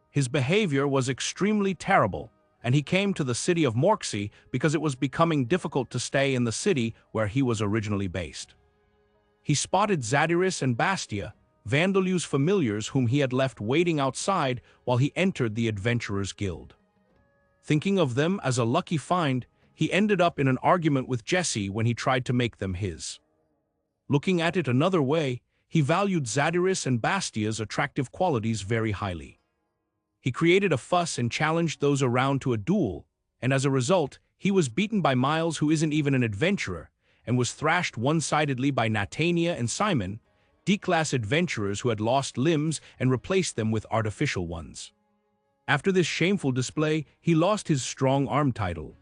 His behavior was extremely terrible, and he came to the city of Morksey because it was becoming difficult to stay in the city where he was originally based. He spotted Zadiris and Bastia, Vandeleur's familiars whom he had left waiting outside while he entered the Adventurers Guild. Thinking of them as a lucky find, he ended up in an argument with Jesse when he tried to make them his. Looking at it another way, he valued Zadiris and Bastia's attractive qualities very highly. He created a fuss and challenged those around to a duel, and as a result, he was beaten by Miles, who isn't even an adventurer, and was thrashed one-sidedly by Natania and Simon, D-class adventurers who had lost limbs and replaced them with artificial ones. After this shameful display, he lost his strong arm title.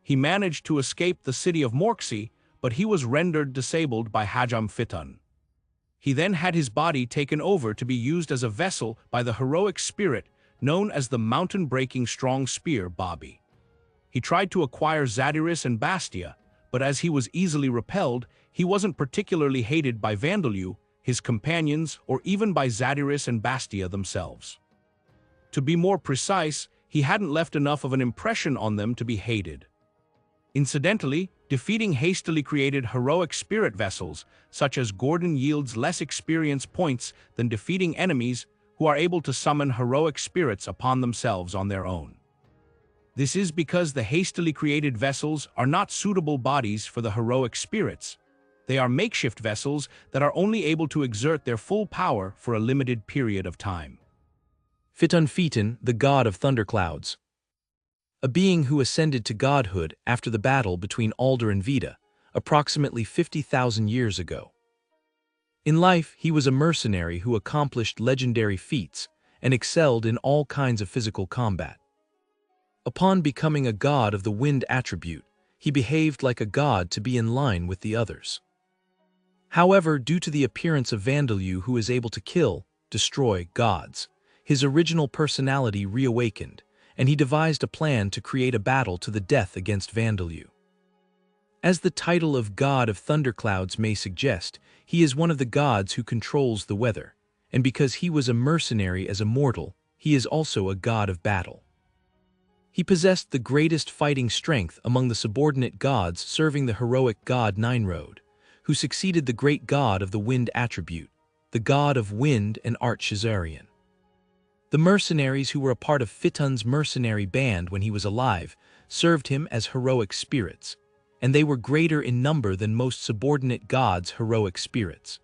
He managed to escape the city of Morksey, but he was rendered disabled by Hajam Fitan. He then had his body taken over to be used as a vessel by the heroic spirit known as the mountain-breaking strong spear Bobby. He tried to acquire Zadiris and Bastia, but as he was easily repelled, he wasn't particularly hated by Vandeleur, his companions, or even by Zadiris and Bastia themselves. To be more precise, he hadn't left enough of an impression on them to be hated. Incidentally, defeating hastily created heroic spirit vessels, such as Gordon, yields less experience points than defeating enemies who are able to summon heroic spirits upon themselves on their own. This is because the hastily created vessels are not suitable bodies for the heroic spirits. They are makeshift vessels that are only able to exert their full power for a limited period of time. Fitan Fitan, the god of thunderclouds. A being who ascended to godhood after the battle between Alder and Vita, approximately 50,000 years ago. In life, he was a mercenary who accomplished legendary feats and excelled in all kinds of physical combat. Upon becoming a god of the wind attribute, he behaved like a god to be in line with the others. However, due to the appearance of Vandeleur, who is able to kill, destroy gods, his original personality reawakened, and he devised a plan to create a battle to the death against Vandeleur. As the title of God of Thunderclouds may suggest, he is one of the gods who controls the weather, and because he was a mercenary as a mortal, he is also a god of battle. He possessed the greatest fighting strength among the subordinate gods serving the heroic god Nineroad, who succeeded the great god of the wind attribute, the god of wind and art Shazarian. The mercenaries who were a part of Fitan's mercenary band when he was alive served him as heroic spirits, and they were greater in number than most subordinate gods' heroic spirits.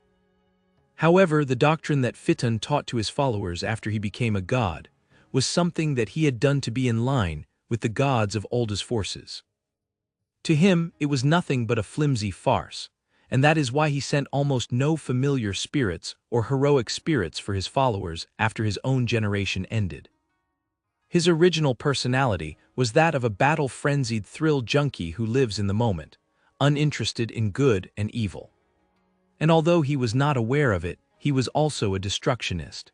However, the doctrine that Fitan taught to his followers after he became a god was something that he had done to be in line with the gods of Alda's forces. To him, it was nothing but a flimsy farce, and that is why he sent almost no familiar spirits or heroic spirits for his followers after his own generation ended. His original personality was that of a battle-frenzied thrill junkie who lives in the moment, uninterested in good and evil. And although he was not aware of it, he was also a destructionist.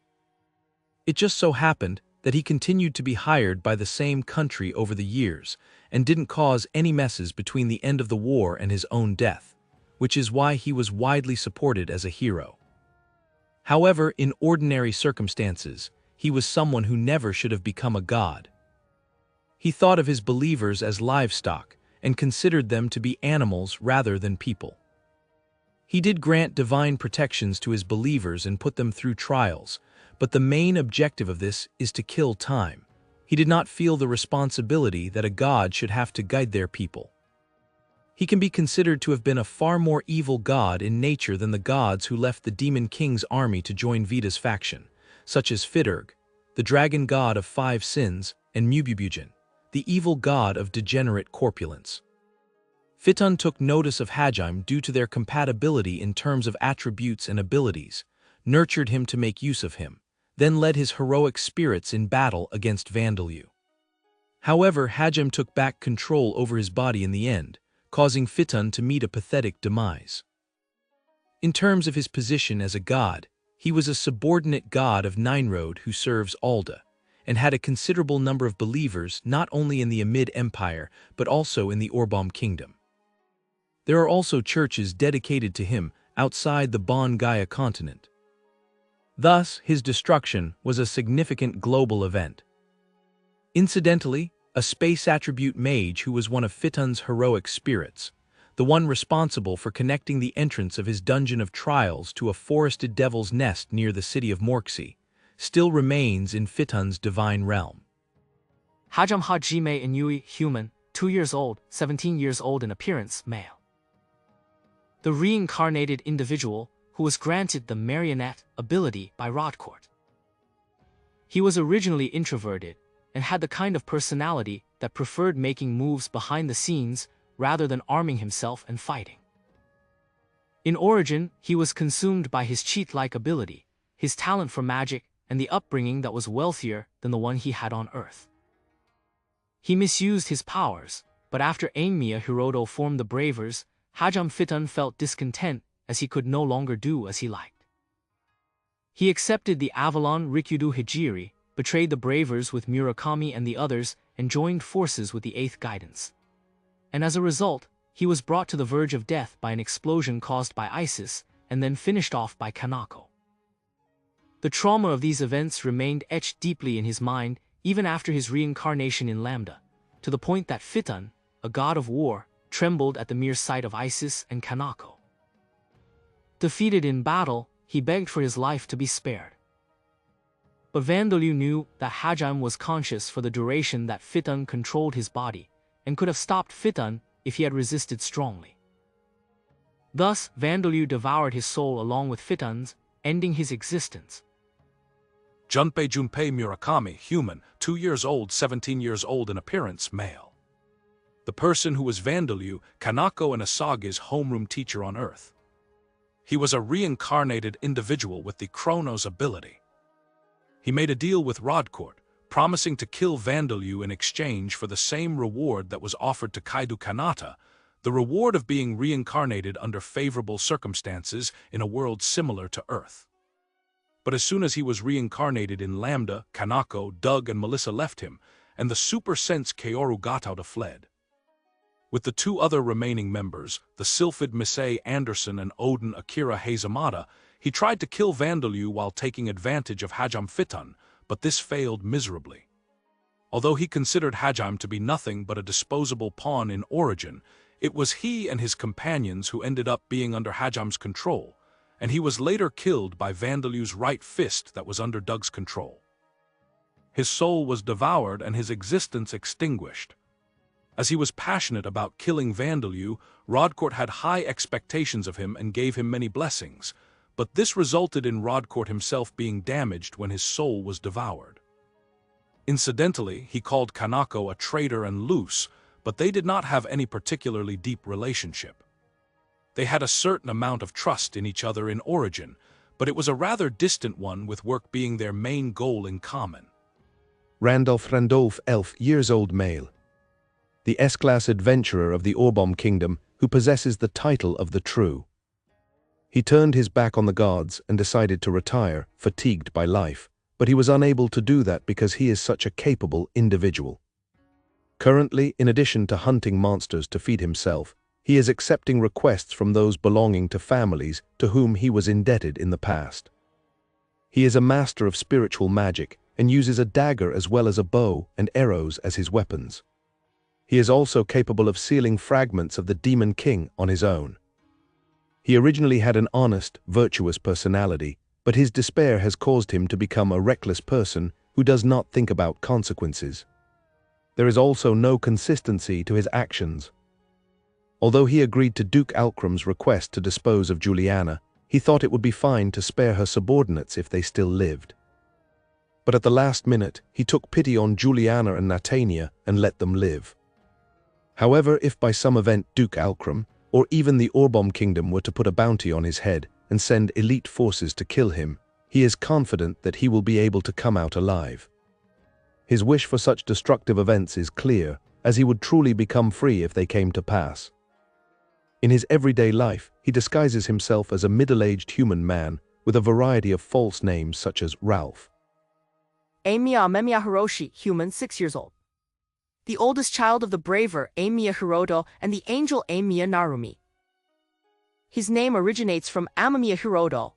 It just so happened that he continued to be hired by the same country over the years and didn't cause any messes between the end of the war and his own death, which is why he was widely supported as a hero. However, in ordinary circumstances, he was someone who never should have become a god. He thought of his believers as livestock and considered them to be animals rather than people. He did grant divine protections to his believers and put them through trials, but the main objective of this is to kill time. He did not feel the responsibility that a god should have to guide their people. He can be considered to have been a far more evil god in nature than the gods who left the Demon King's army to join Vita's faction, such as Fidurg, the dragon god of 5 sins, and Mububugen, the evil god of degenerate corpulence. Fitton took notice of Hajime due to their compatibility in terms of attributes and abilities, nurtured him to make use of him, then led his heroic spirits in battle against Vandalyu. However, Hajime took back control over his body in the end, causing Fitton to meet a pathetic demise. In terms of his position as a god, he was a subordinate god of Nineroad who serves Alda, and had a considerable number of believers not only in the Amid Empire but also in the Orbom Kingdom. There are also churches dedicated to him outside the Bon Gaia continent. Thus, his destruction was a significant global event. Incidentally, a space attribute mage who was one of Fitton's heroic spirits, the one responsible for connecting the entrance of his dungeon of trials to a forested devil's nest near the city of Morksey, still remains in Fitton's divine realm. Hajime Hajime Inui, human, 2 years old, 17 years old in appearance, male. The reincarnated individual who was granted the marionette ability by Rodcourt. He was originally introverted and had the kind of personality that preferred making moves behind the scenes rather than arming himself and fighting. In origin, he was consumed by his cheat-like ability, his talent for magic, and the upbringing that was wealthier than the one he had on Earth. He misused his powers, but after Amamiya Hiroto formed the Bravers, Hajime Fitton felt discontent as he could no longer do as he liked. He accepted the Avalon Rikudo Hijiri, betrayed the Bravers with Murakami and the others, and joined forces with the 8th Guidance. And as a result, he was brought to the verge of death by an explosion caused by Isis, and then finished off by Kanako. The trauma of these events remained etched deeply in his mind even after his reincarnation in Lambda, to the point that Fitton, a god of war, trembled at the mere sight of Isis and Kanako. Defeated in battle, he begged for his life to be spared. But Vandalyu knew that Hajime was conscious for the duration that Fitton controlled his body, and could have stopped Fitton if he had resisted strongly. Thus, Vandalyu devoured his soul along with Fitton's, ending his existence. Junpei Murakami, human, 2 years old, 17 years old in appearance, male. The person who was Vandalyu, Kanako and Asagi's homeroom teacher on Earth. He was a reincarnated individual with the Chronos ability. He made a deal with Rodcourt, promising to kill Vandalyu in exchange for the same reward that was offered to Kaido Kanata, the reward of being reincarnated under favorable circumstances in a world similar to Earth. But as soon as he was reincarnated in Lambda, Kanako, Doug, and Melissa left him, and the super sense Kaoru Gatauta fled. With the 2 other remaining members, the Sylphid Misei Anderson and Odin Akira Hazamada, he tried to kill Vandalyu while taking advantage of Hajime Fitton, but this failed miserably. Although he considered Hajime to be nothing but a disposable pawn in origin, it was he and his companions who ended up being under Hajime's control, and he was later killed by Vandalyu's right fist that was under Doug's control. His soul was devoured and his existence extinguished. As he was passionate about killing Vandalyu, Rodcourt had high expectations of him and gave him many blessings, but this resulted in Rodcourt himself being damaged when his soul was devoured. Incidentally, he called Kanako a traitor and loose, but they did not have any particularly deep relationship. They had a certain amount of trust in each other in origin, but it was a rather distant one, with work being their main goal in common. Randolph, elf, years old male. The S-class adventurer of the Orbom Kingdom who possesses the title of the True. He turned his back on the gods and decided to retire, fatigued by life, but he was unable to do that because he is such a capable individual. Currently, in addition to hunting monsters to feed himself, he is accepting requests from those belonging to families to whom he was indebted in the past. He is a master of spiritual magic and uses a dagger as well as a bow and arrows as his weapons. He is also capable of sealing fragments of the Demon King on his own. He originally had an honest, virtuous personality, but his despair has caused him to become a reckless person who does not think about consequences. There is also no consistency to his actions. Although he agreed to Duke Alcrum's request to dispose of Juliana, he thought it would be fine to spare her subordinates if they still lived. But at the last minute, he took pity on Juliana and Natania and let them live. However, if by some event Duke Alcrum, or even the Orbom Kingdom, were to put a bounty on his head and send elite forces to kill him, he is confident that he will be able to come out alive. His wish for such destructive events is clear, as he would truly become free if they came to pass. In his everyday life, he disguises himself as a middle-aged human man with a variety of false names such as Ralph. Amamiya Hiroto, human, 6 years old. The oldest child of the braver Amamiya Hiroto and the angel Amamiya Narumi. His name originates from Amamiya Hiroto.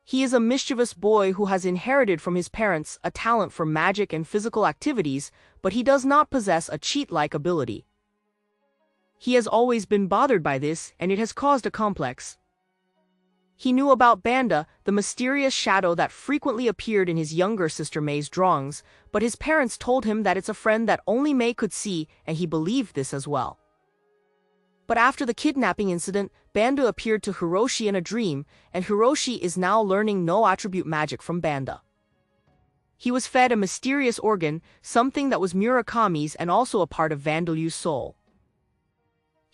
He is a mischievous boy who has inherited from his parents a talent for magic and physical activities, but he does not possess a cheat-like ability. He has always been bothered by this, and it has caused a complex. He knew about Banda, the mysterious shadow that frequently appeared in his younger sister May's drawings, but his parents told him that it's a friend that only May could see, and he believed this as well. But after the kidnapping incident, Banda appeared to Hiroshi in a dream, and Hiroshi is now learning no attribute magic from Banda. He was fed a mysterious organ, something that was Murakami's and also a part of Vandalu's soul.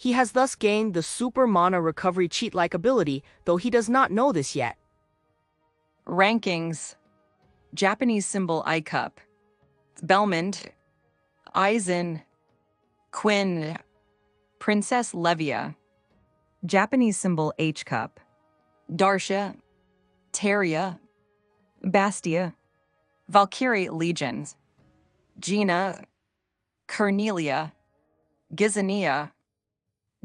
He has thus gained the super mana recovery cheat-like ability, though he does not know this yet. Rankings. Japanese symbol I cup. Belmond. Aizen. Quinn. Princess Levia. Japanese symbol H cup. Darsha. Teria. Bastia. Valkyrie legions. Gina. Cornelia. Gizania.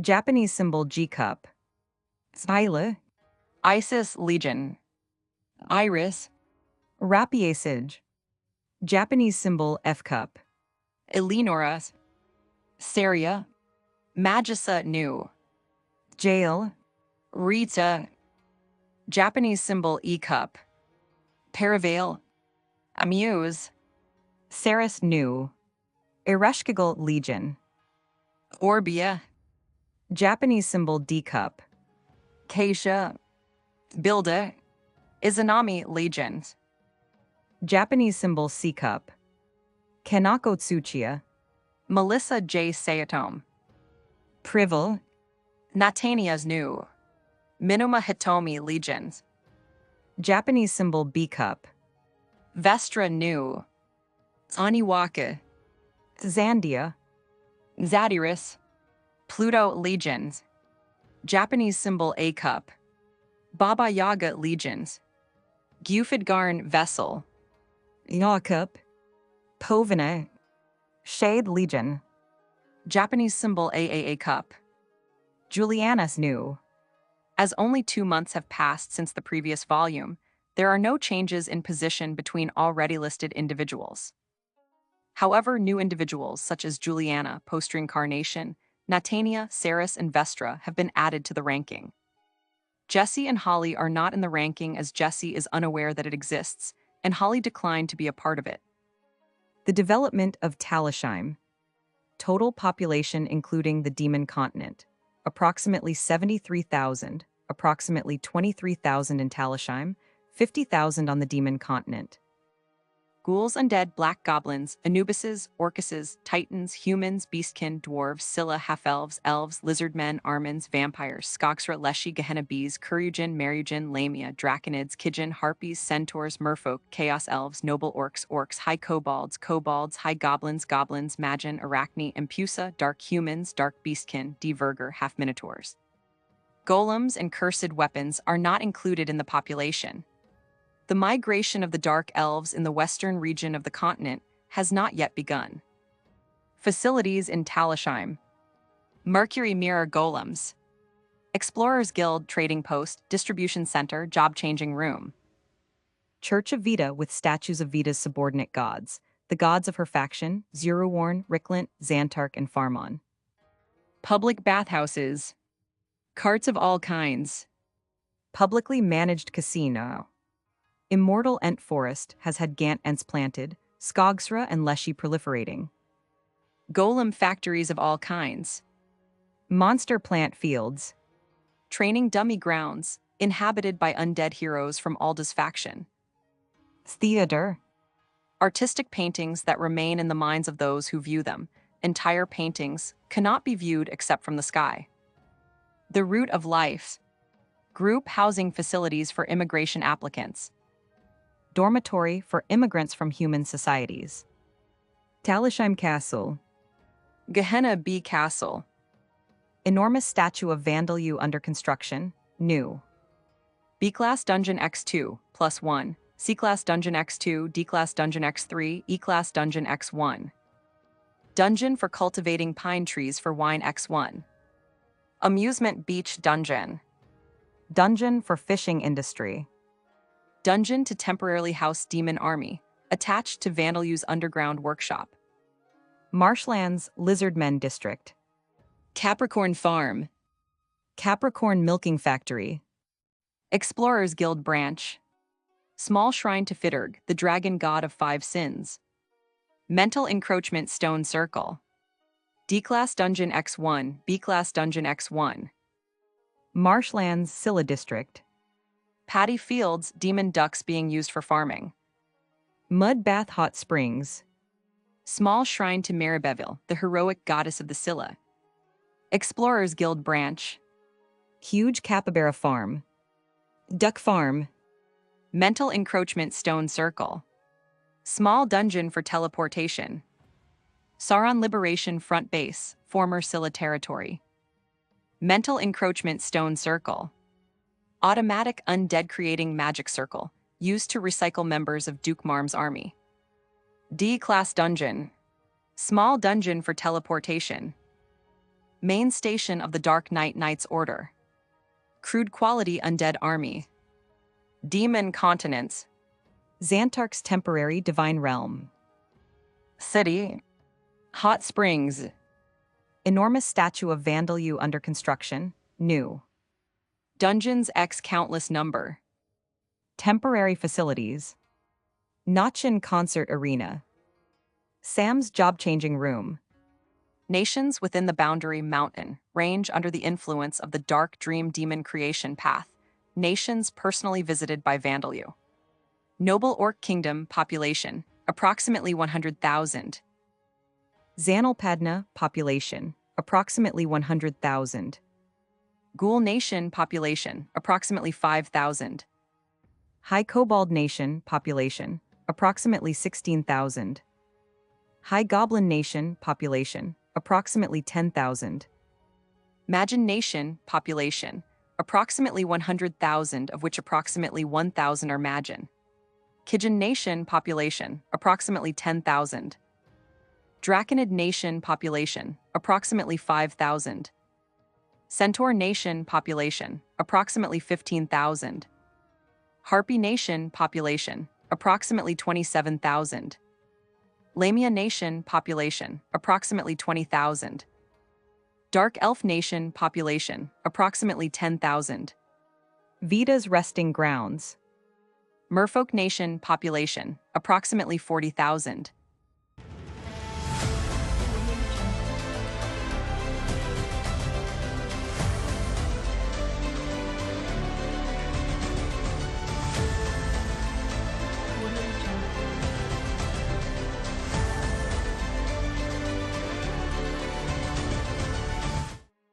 Japanese symbol G cup. Sila. Isis legion. Iris. Rapiacege. Japanese symbol F cup. Eleonora. Saria. Magissa Nu. Jail. Rita. Japanese symbol E cup. Paraveil. Amuse. Saris Nu. Ereshkigal legion. Orbia. Japanese symbol D cup. Keisha. Bilda. Izanami legions. Japanese symbol C cup. Kanako Tsuchiya. Melissa J. Sayatome. Privel. Natania's Nu. Minuma Hitomi legions. Japanese symbol B cup. Vestra Nu. Aniwaka. Zandia. Zadiris. Pluto legions. Japanese symbol A cup. Baba Yaga legions. Gyufidgarn vessel. Yakup. Povina. Shade legion. Japanese symbol AAA cup. Juliana's Nu. As only 2 months have passed since the previous volume, there are no changes in position between already listed individuals. However, new individuals such as Juliana post-reincarnation, Natania, Saris, and Vestra have been added to the ranking. Jessie and Holly are not in the ranking as Jessie is unaware that it exists, and Holly declined to be a part of it. The development of Talishheim. Total population including the Demon Continent. Approximately 73,000, approximately 23,000 in Talishheim, 50,000 on the Demon Continent. Ghouls, undead, black goblins, Anubises, Orcuses, Titans, humans, beastkin, dwarves, Scylla, half-elves, elves, lizardmen, Armins, vampires, Skogsra, Leshy, Gehenna bees, Kurujin, Marujin, Lamia, Draconids, Kijin, harpies, centaurs, merfolk, chaos elves, noble orcs, high kobolds, high goblins, magin, arachne, impusa, dark humans, dark beastkin, diverger, half-minotaurs. Golems and cursed weapons are not included in the population. The migration of the Dark Elves in the western region of the continent has not yet begun. Facilities in Talishheim. Mercury Mirror Golems. Explorers Guild Trading Post, Distribution Center, Job-Changing Room. Church of Vita with statues of Vita's subordinate gods, the gods of her faction, Zeruworn, Ricklint, Xantark, and Farmon. Public bathhouses. Carts of all kinds. Publicly managed casino. Immortal Ent Forest has had Gant Ents planted, Skogsra and Leshy proliferating. Golem factories of all kinds. Monster plant fields. Training dummy grounds, inhabited by undead heroes from Alda's faction. Theater. Artistic paintings that remain in the minds of those who view them. Entire paintings cannot be viewed except from the sky. The Root of Life. Group housing facilities for immigration applicants. Dormitory for immigrants from human societies. Talishheim Castle. Gehenna B Castle. Enormous statue of Vandalu under construction, new. B-Class Dungeon X2, +1. C-Class Dungeon X2, D-Class Dungeon X3, E-Class Dungeon X1. Dungeon for cultivating pine trees for wine X1. Amusement Beach Dungeon. Dungeon for fishing industry. Dungeon to temporarily house demon army, attached to Vandalu's underground workshop. Marshlands Lizardmen District. Capricorn Farm. Capricorn Milking Factory. Explorers Guild Branch. Small shrine to Fitterg, the dragon god of 5 sins. Mental Encroachment Stone Circle. D-Class Dungeon X1, B-Class Dungeon X1. Marshlands Scylla District. Paddy Fields, demon ducks being used for farming. Mud Bath Hot Springs. Small shrine to Maribeville, the heroic goddess of the Scylla. Explorers Guild Branch. Huge Capybara Farm. Duck Farm. Mental Encroachment Stone Circle. Small dungeon for teleportation. Sauron Liberation Front Base, former Scylla territory. Mental Encroachment Stone Circle. Automatic undead creating magic circle, used to recycle members of Duke Marm's army. D-Class Dungeon. Small dungeon for teleportation. Main station of the Dark Knight Knights Order. Crude quality undead army. Demon Continents. Xantark's temporary divine realm. City. Hot Springs. Enormous statue of Vandalu under construction, new. Dungeons X countless number. Temporary facilities. Notchin Concert Arena. Sam's Job-Changing Room. Nations within the boundary mountain range under the influence of the dark dream demon creation path. Nations personally visited by Vandalu. Noble Orc Kingdom population, approximately 100,000. Zanalpadna population, approximately 100,000. Ghoul Nation population, approximately 5,000. High Kobold Nation population, approximately 16,000. High Goblin Nation population, approximately 10,000. Magin Nation population, approximately 100,000, of which approximately 1,000 are Magin. Kijin Nation population, approximately 10,000. Draconid Nation population, approximately 5,000. Centaur Nation population, approximately 15,000. Harpy Nation population, approximately 27,000. Lamia Nation population, approximately 20,000. Dark Elf Nation population, approximately 10,000. Vita's Resting Grounds. Merfolk Nation population, approximately 40,000.